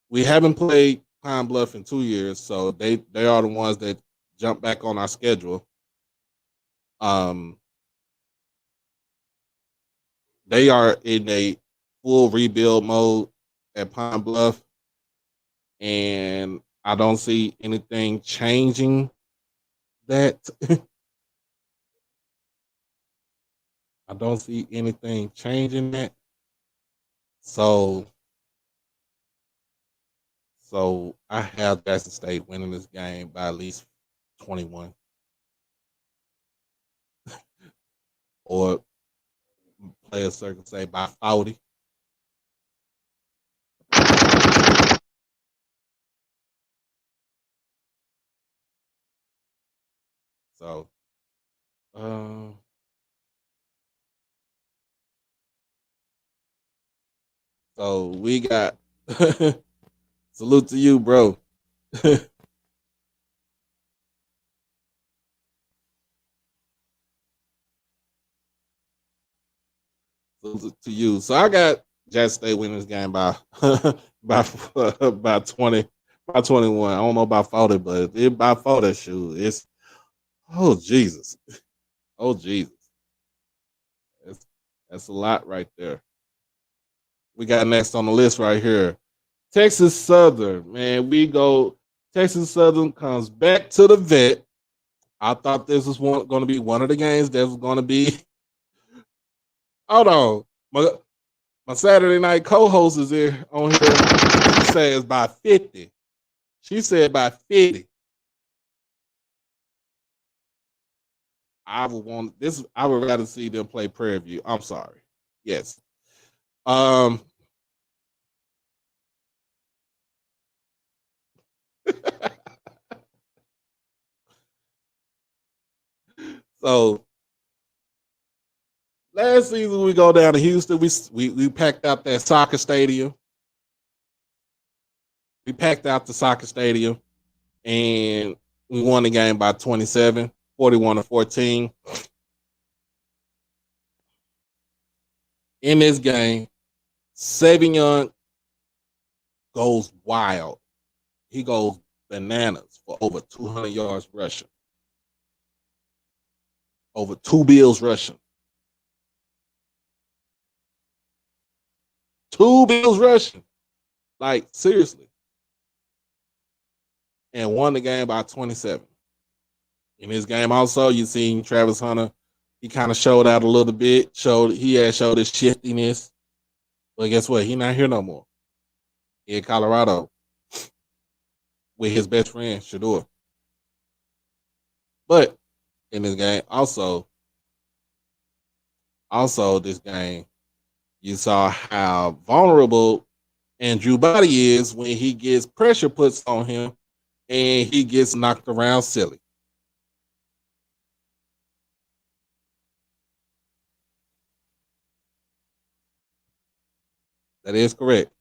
we haven't played Pine Bluff in 2 years, so they are the ones that jump back on our schedule. Um, they are in a full rebuild mode at Pine Bluff, and I don't see anything changing that. I don't see anything changing that. So I have Jackson State winning this game by at least 21, or players circle say by 40. So um, so we got salute to you, bro. Salute to you. So I got Jackson State winning this game by by by 20, by 21. I don't know about 40, but it by 40 shoot. It's oh Jesus. Oh Jesus. That's that's a lot right there. We got next on the list right here. Texas Southern, man. We go Texas Southern comes back to the vet. I thought this was going to be one of the games that was going to be. Hold on. My Saturday night co-host is here on here. She says by 50. She said by 50. I would rather see them play Prairie View. I'm sorry. Yes. Um. So last season we go down to Houston. We packed out that soccer stadium. We packed out the soccer stadium and we won the game by 27, 41-14. In this game, Savion goes wild. He goes bananas for over 200 yards rushing. Over 2 bills rushing. 2 bills rushing. Like, seriously. And won the game by 27. In this game also, you seen Travis Hunter. He kind of showed out a little bit. He had showed his shiftiness. But guess what? He not here no more. He in Colorado with his best friend, Shador. But in this game, also this game, you saw how vulnerable Andrew Body is when he gets pressure puts on him and he gets knocked around silly. That is correct.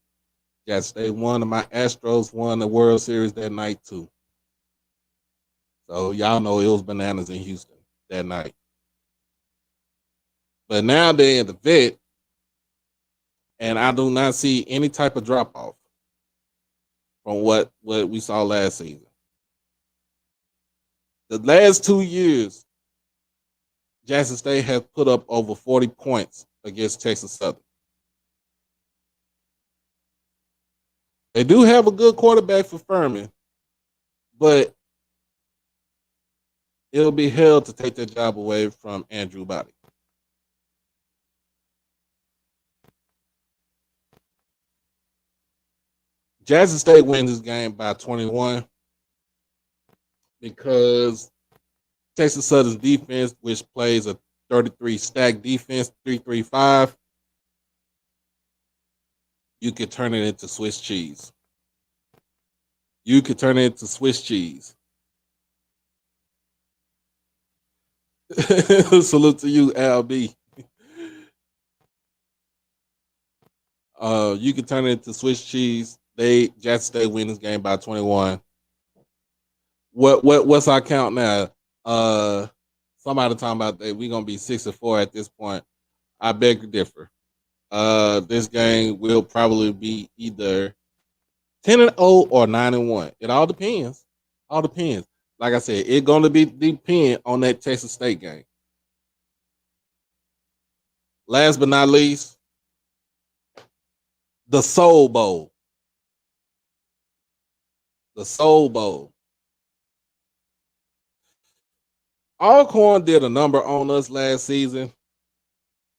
Yes, they won. My Astros won the World Series that night too. So y'all know it was bananas in Houston that night. But now they're in the vet, and I do not see any type of drop off from what we saw last season. The last 2 years, Jackson State has put up over 40 points against Texas Southern. They do have a good quarterback for Furman, but it'll be hell to take that job away from Andrew Body. Jackson State wins this game by 21 because Texas Southern's defense, which plays a 33 stack defense, 3-3-5, you could turn it into Swiss cheese. You could turn it into Swiss cheese. Salute to you, Al B. You can turn it into Swiss cheese. Jackson State win this game by 21. What's our count now? Somebody talking about that we're gonna be 6-4 at this point. I beg to differ. This game will probably be either 10-0 or 9-1. It all depends. All depends. Like I said, it's gonna be depend on that Texas State game. Last but not least, the Soul Bowl. The Soul Bowl. Alcorn did a number on us last season.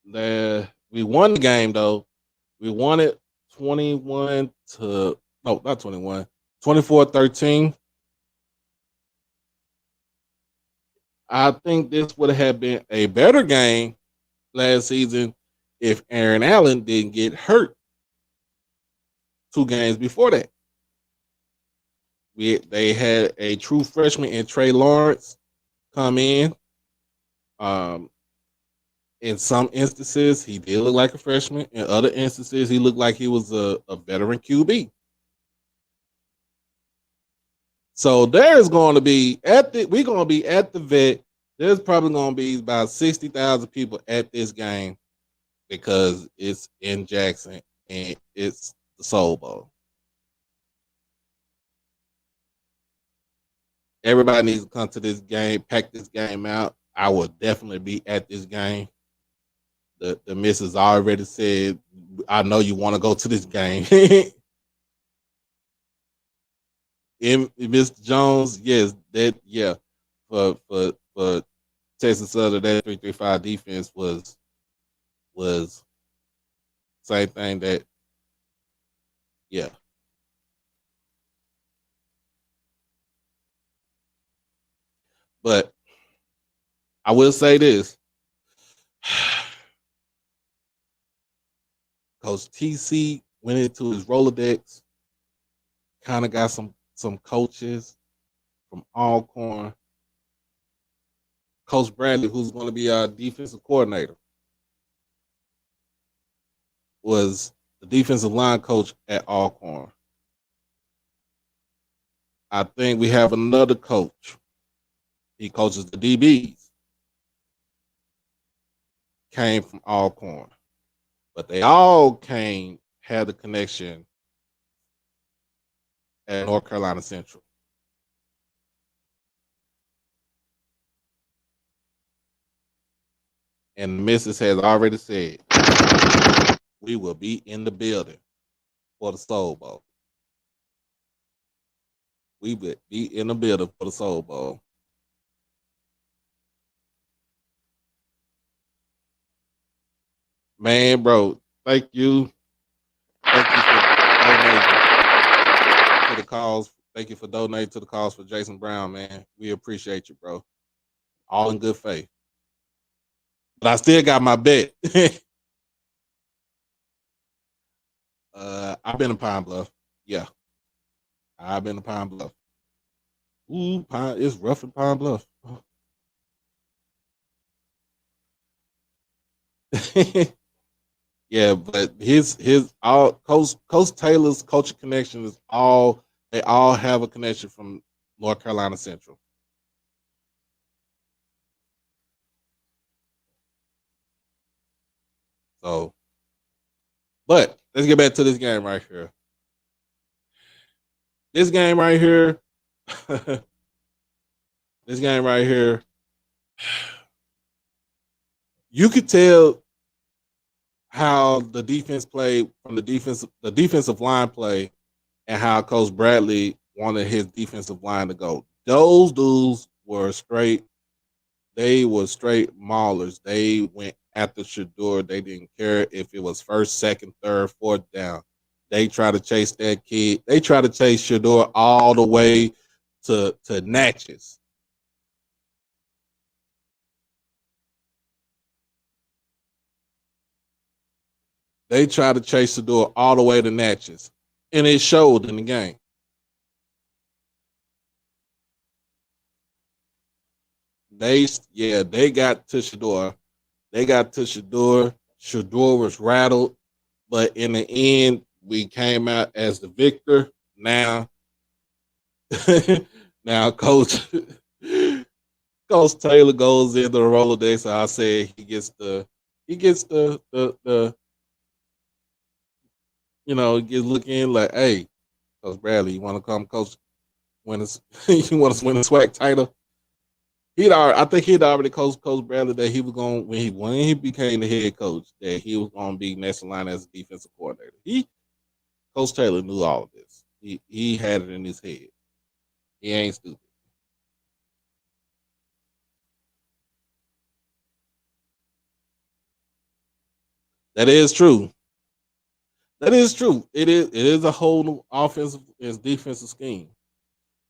We won the game though. We won it 24-13. I think this would have been a better game last season if Aaron Allen didn't get hurt 2 games before that. They had a true freshman in Trey Lawrence come in. In some instances, he did look like a freshman. In other instances, he looked like he was a veteran QB. So there's going to be we're going to be at the vet. There's probably going to be about 60,000 people at this game because it's in Jackson and it's the Soul Bowl. Everybody needs to come to this game, pack this game out. I will definitely be at this game. The missus already said, I know you want to go to this game. Mr. Jones, yes, for Texas Southern, that 3-3-5 defense was same thing that yeah. But I will say this. Coach TC went into his Rolodex, kind of got some coaches from Alcorn. Coach Bradley, who's going to be our defensive coordinator, was the defensive line coach at Alcorn. I think we have another coach. He coaches the DBs. Came from Alcorn, but they all had the connection at North Carolina Central. And the missus has already said we will be in the building for the Soul Bowl. We will be in the building for the Soul Bowl. Man, bro, thank you. Thank you for donating to the cause. Thank you for donating to the cause for Jason Brown, man. We appreciate you, bro. All in good faith. But I still got my bet. I've been to Pine Bluff. Yeah, I've been to Pine Bluff. Ooh, it's rough in Pine Bluff. Yeah, but his all Coach Taylor's coaching connection is all they all have a connection from North Carolina Central. So, but let's get back to this game right here. This game right here, this game right here, you could tell how the defense played from the defensive line play, and how Coach Bradley wanted his defensive line to go. Those dudes were straight. They were straight maulers. They went after Shador. They didn't care if it was first, second, third, fourth down. They try to chase that kid. They try to chase Shador all the way to Natchez. They try to chase Shador all the way to Natchez, and it showed in the game. They got to Shador. They got to Shador. Shador was rattled, but in the end, we came out as the victor. Now, now, Coach Taylor goes into the Rolodex. So I said he gets the he gets looking like, hey, Coach Bradley, you want to come coach win us? You want us to win the Swac title? I think he'd already Coach Bradley that he was going when he became the head coach that he was going to be next in line as a defensive coordinator. Coach Taylor knew all of this. He had it in his head. He ain't stupid. That is true. That is true. It is a whole new offensive and defensive scheme.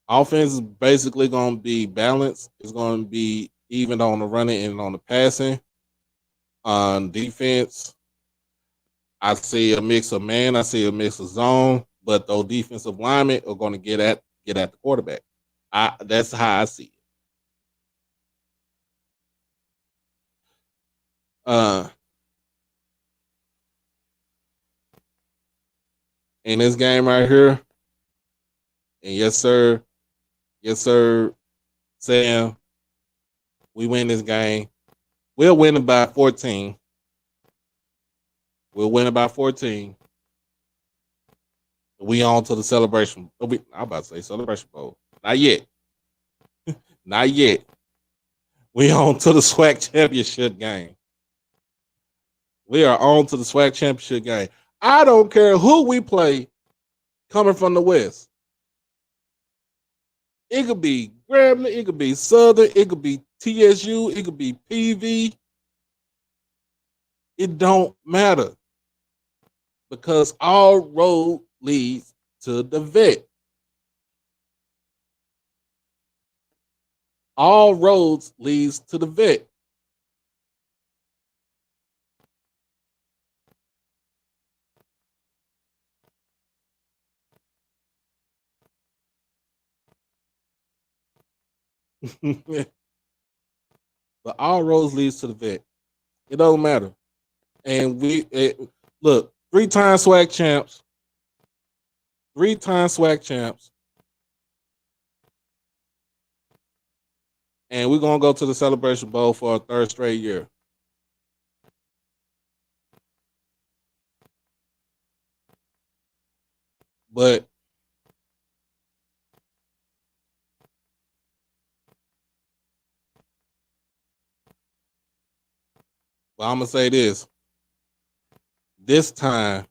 Offense is basically going to be balanced. It's going to be even on the running and on the passing. On defense, I see a mix of man. I see a mix of zone. But those defensive linemen are going to get at the quarterback. That's how I see it. Uh, in this game right here, and yes sir, Sam, we win this game. We'll win it by 14. We'll win it by 14. We on to the celebration. I'm about to say celebration bowl. Not yet. Not yet. We on to the SWAC championship game. We are on to the SWAC championship game. I don't care who we play coming from the West. It could be Grambling, it could be Southern, it could be TSU, it could be PV. It don't matter because all road leads to the vet. All roads leads to the vet. But all roads leads to the vet. It don't matter. And look, 3-time Swac champs, 3-time Swac champs, and we're gonna go to the Celebration Bowl for a third straight year. But I'm gonna say this. This time,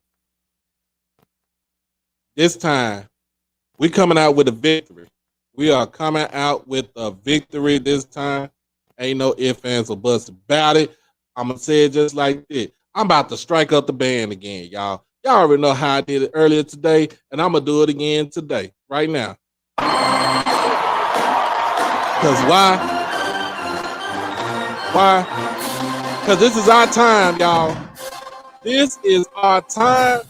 we coming out with a victory. We are coming out with a victory this time. Ain't no ifs, ands, or buts about it. I'm gonna say it just like this. I'm about to strike up the band again, y'all. Y'all already know how I did it earlier today, and I'm gonna do it again today, right now. Because why? Why? Because this is our time, y'all. This is our time.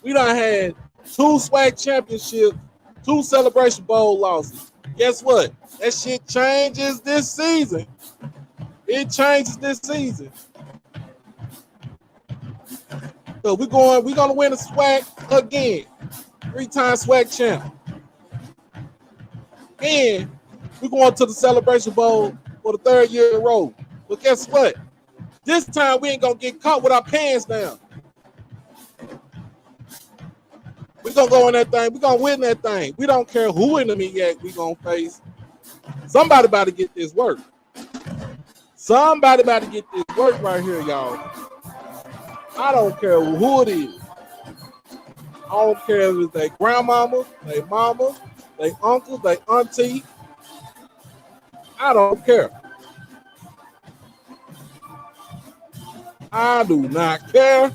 We done had 2 Swac championships, 2 Celebration Bowl losses. Guess what? That shit changes this season. It changes this season. So we're gonna win the Swac again. 3-time Swac champ. And we're going to the Celebration Bowl for the 3rd year in a row. But guess what? This time we ain't gonna get caught with our pants down. We're gonna go in that thing. We're gonna win that thing. We don't care who in the MEAC we gonna face. Somebody about to get this work. Somebody about to get this work right here, y'all. I don't care who it is. I don't care if it's their grandmama, their mama, their uncle, their auntie. I don't care. I do not care.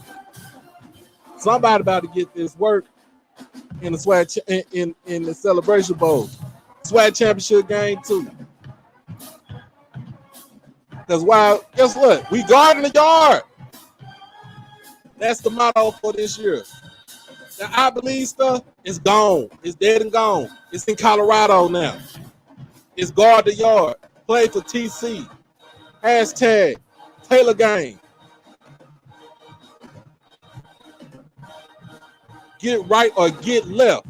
Somebody about to get this work in the Swac in the Celebration Bowl, Swac Championship game too. Because why? Guess what? We guarding the yard. That's the motto for this year. The I believe stuff is gone. It's dead and gone. It's in Colorado now. It's guard the yard. Play for TC. Hashtag Taylor Gang. Get right or get left.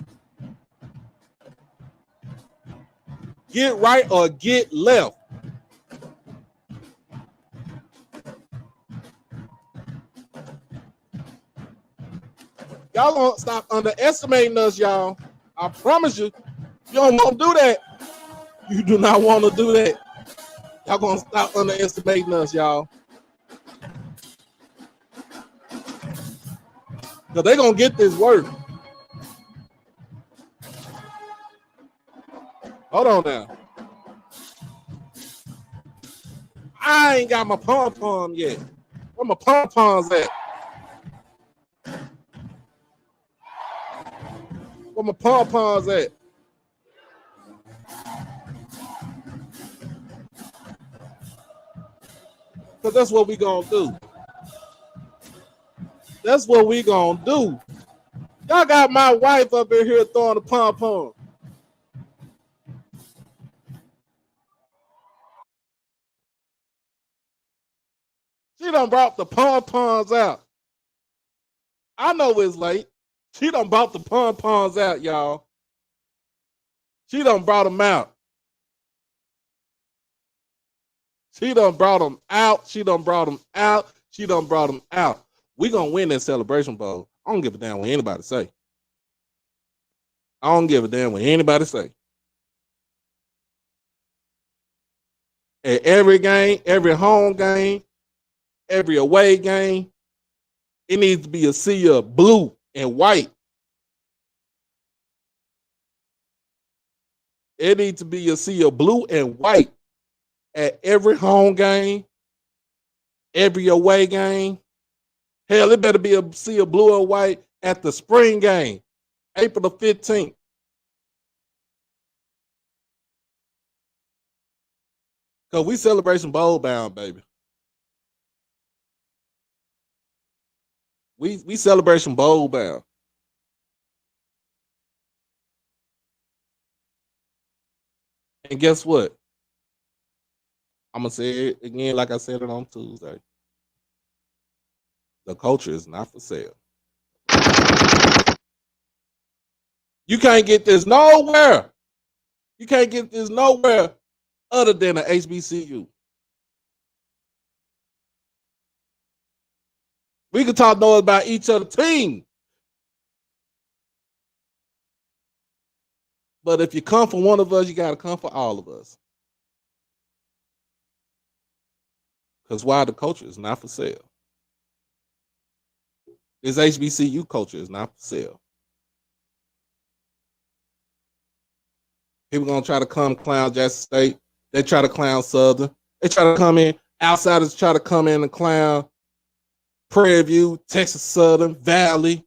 Get right or get left. Y'all gonna stop underestimating us, y'all. I promise you. You don't want to do that. You do not want to do that. Y'all gonna stop underestimating us, y'all. Because they gonna get this work. Hold on now. I ain't got my pom-pom yet. Where my pom-poms at? Where my pom-poms at? Because that's what we gonna do. That's what we gonna do. Y'all got my wife up in here throwing the pom-pom. She done brought the pom-poms out. I know it's late. She done brought the pom-poms out, y'all. She done brought them out. She done brought them out. She done brought them out. She done brought them out. We gonna win that Celebration Bowl. I don't give a damn what anybody say. I don't give a damn what anybody say. At every game, every home game, every away game, it needs to be a sea of blue and white. It needs to be a sea of blue and white at every home game, every away game. Hell, it better be a sea of blue and white at the spring game, April the 15th. Because we celebration bowl bound, baby. We celebration bowl bound. And guess what? I'm gonna say it again, like I said it on Tuesday. The culture is not for sale. You can't get this nowhere. You can't get this nowhere other than a HBCU. We can talk noise about each other team. But if you come for one of us, you got to come for all of us. Because why? The culture is not for sale. This HBCU culture is not for sale. People gonna try to come clown Jackson State. They try to clown Southern. They try to come in. Outsiders try to come in and clown Prairie View, Texas Southern, Valley.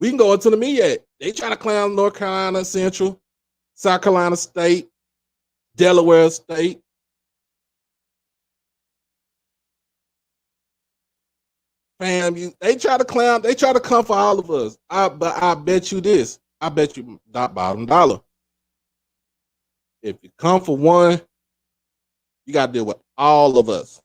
We can go into the MEAC. They try to clown North Carolina Central, South Carolina State, Delaware State. Fam, they try to clown. They try to come for all of us. But I bet you this. I bet you bottom dollar. If you come for one, you got to deal with all of us.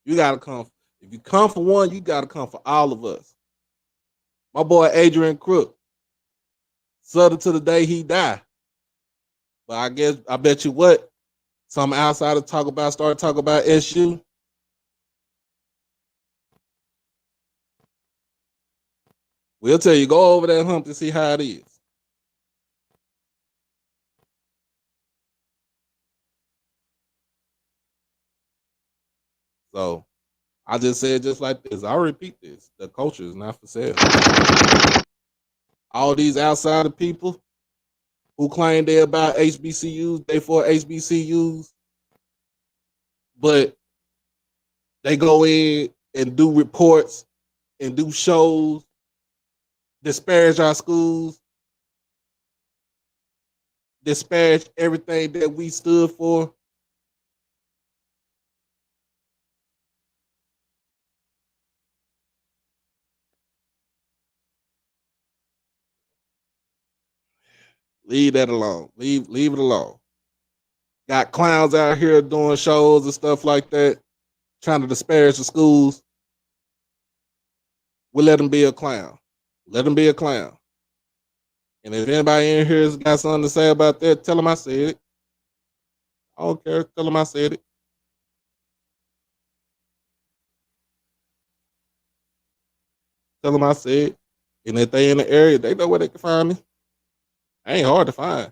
You got to come. If you come for one, you got to come for all of us. My boy Adrian Crook, Southern to the day he died. But I bet you what, some outsider start talking about SU. We'll tell you, go over that hump to see how it is. So I just said just like this. I'll repeat this. The culture is not for sale. All these outsider people who claim they're about HBCUs, they for HBCUs, but they go in and do reports and do shows, disparage our schools, disparage everything that we stood for. Leave that alone. Leave it alone. Got clowns out here doing shows and stuff like that, trying to disparage the schools. We'll let them be a clown. Let them be a clown. And if anybody in here has got something to say about that, tell them I said it. I don't care. Tell them I said it. Tell them I said it. And if they in the area, they know where they can find me. I ain't hard to find.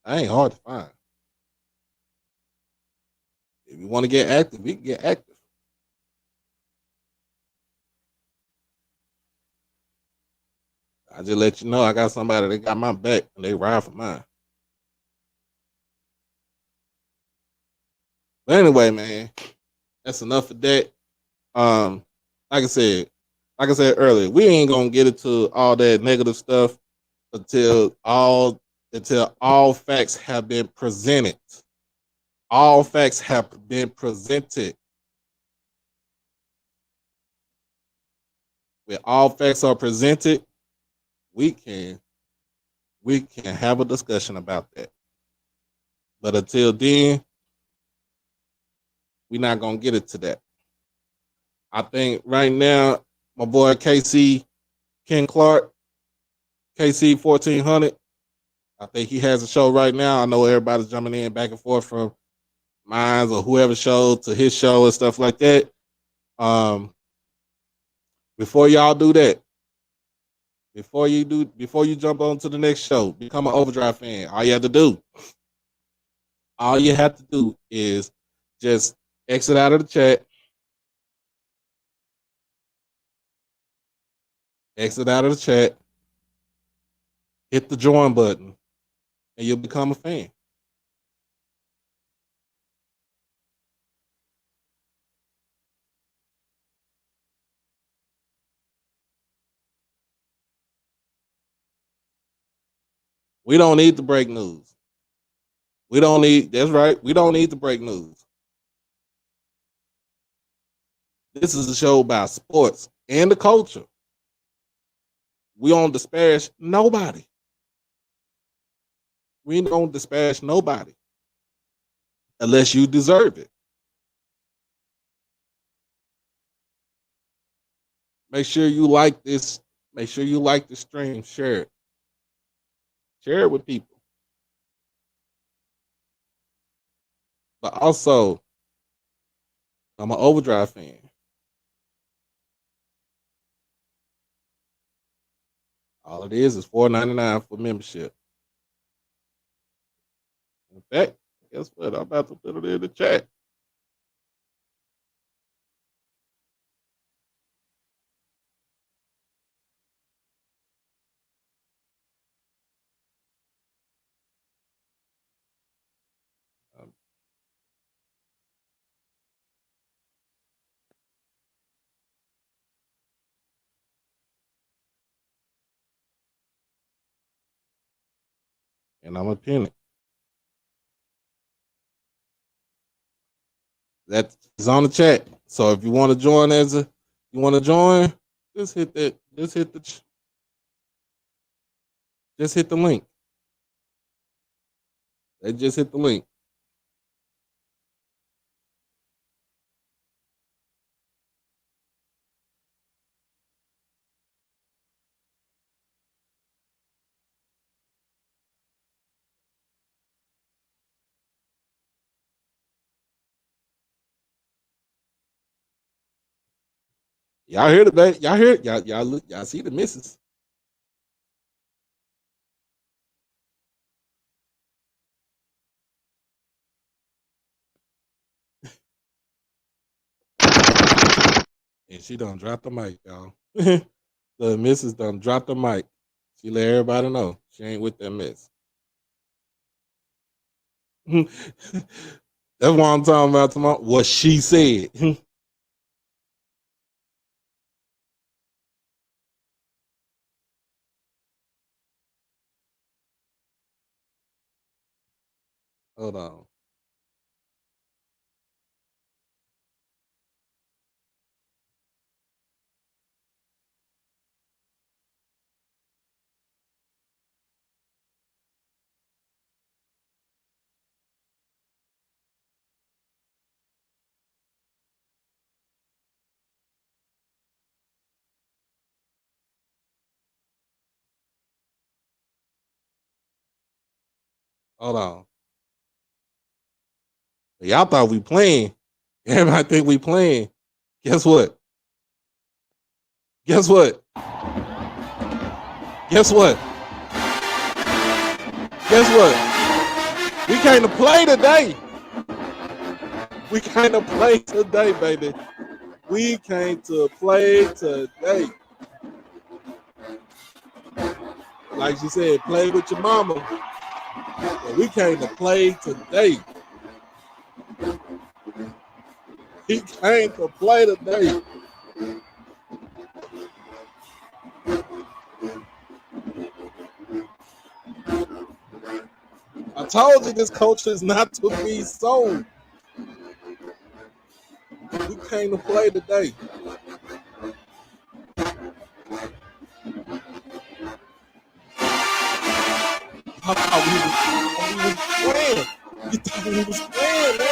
I ain't hard to find. If you want to get active, we can get active. I just let you know I got somebody that got my back and they ride for mine. But anyway, man, that's enough of that. Um, like I said, earlier, we ain't gonna get into all that negative stuff until all facts have been presented. All facts have been presented. When all facts are presented, we can have a discussion about that. But until then, we're not gonna get into that. I think right now, my boy KC Ken Clark, KC 1400. I think he has a show right now. I know everybody's jumping in back and forth from mine or whoever's show to his show and stuff like that. Before y'all do that, before you jump on to the next show, become an OverDrive fan. All you have to do is just exit out of the chat, hit the join button, and you'll become a fan. We don't need to break news. That's right. We don't need to break news. This is a show about sports and the culture. We don't disparage nobody. We don't disparage nobody unless you deserve it. Make sure you like this. Make sure you like the stream. Share it. Share it with people. But also, I'm an OverDrive fan. All it is $4.99 for membership. In fact, guess what? I'm about to put it in the chat. And I'm gonna pin it. That is on the chat. So if you want to join just hit that. Just hit the link. Just hit the link. Y'all hear the baby? Y'all hear it? Y'all look, y'all see the misses. And she done dropped the mic, y'all. The missus done dropped the mic. She let everybody know she ain't with that mess. That's what I'm talking about tomorrow. What she said. Hold on. Hold on. Y'all thought we playing. Everybody think we playing. Guess what? Guess what? Guess what? Guess what? We came to play today. We came to play today, baby. We came to play today. Like she said, play with your mama. But we came to play today. He came to play today. I told you this culture is not to be sold. We came to play today. I thought we was playing. You thought we was playing, man.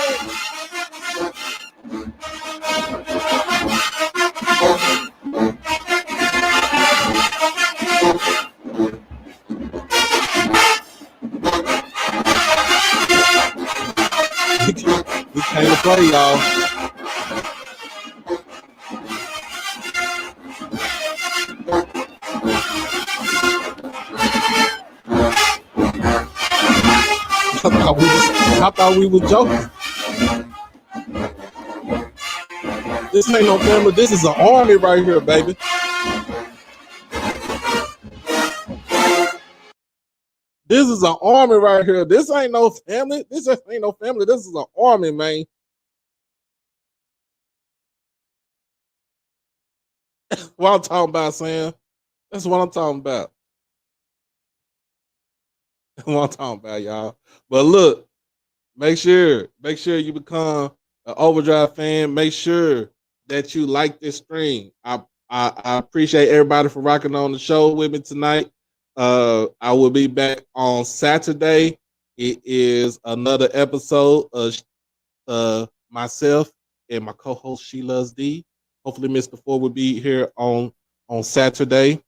We came to play, y'all. I thought we were joking. This ain't no family. This is an army right here, baby. This is an army right here. This ain't no family. This just ain't no family. This is an army, man. What I'm talking about, Sam. That's what I'm talking about. That's what I'm talking about, y'all. But look, make sure you become an Overdrive fan. Make sure that you like this stream. I appreciate everybody for rocking on the show with me tonight. I will be back on Saturday. It is another episode of myself and my co-host She Loves D. Hopefully, Mr. Ford will be here on Saturday.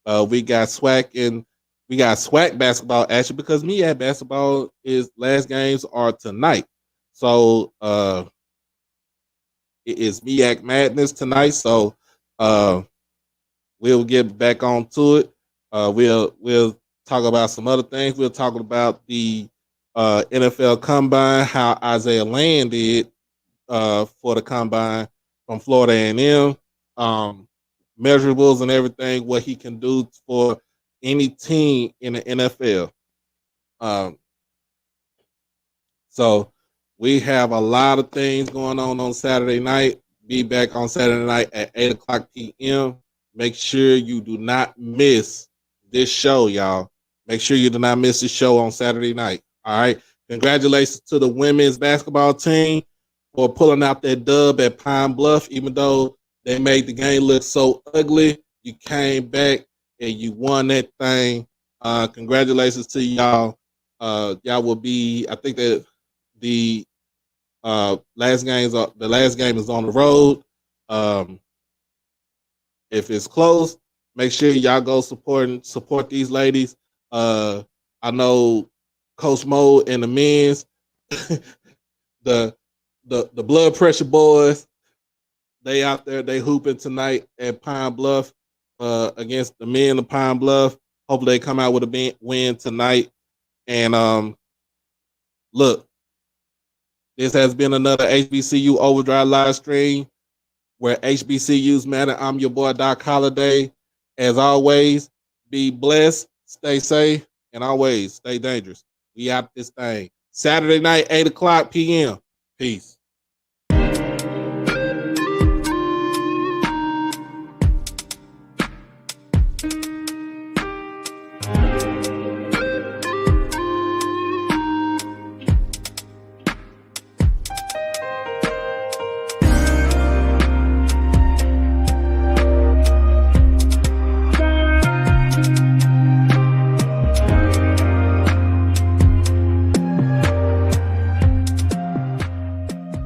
We got Swac basketball action because MEAC basketball is last games are tonight. So it is MEAC Madness tonight. So we'll get back on to it. We'll talk about some other things. We'll talk about the NFL Combine, how Isaiah Land did for the Combine from Florida A&M, measurables and everything, what he can do for any team in the NFL. So we have a lot of things going on Saturday night. Be back on Saturday night at 8 o'clock p.m. Make sure you do not miss this show, y'all. Make sure you do not miss the show on Saturday night. All right. Congratulations to the women's basketball team for pulling out that dub at Pine Bluff. Even though they made the game look so ugly, you came back and you won that thing. Congratulations to y'all. Y'all will be, I think that the last game is on the road. If it's close, make sure y'all go support these ladies. I know Coach Mo and the men's, the blood pressure boys, they out there, they hooping tonight at Pine Bluff against the men of Pine Bluff. Hopefully they come out with a win tonight. And look, this has been another HBCU Overdrive live stream where HBCUs matter. I'm your boy, Doc Holliday. As always, be blessed, stay safe, and always stay dangerous. We out this thing. Saturday night, 8 o'clock p.m. Peace.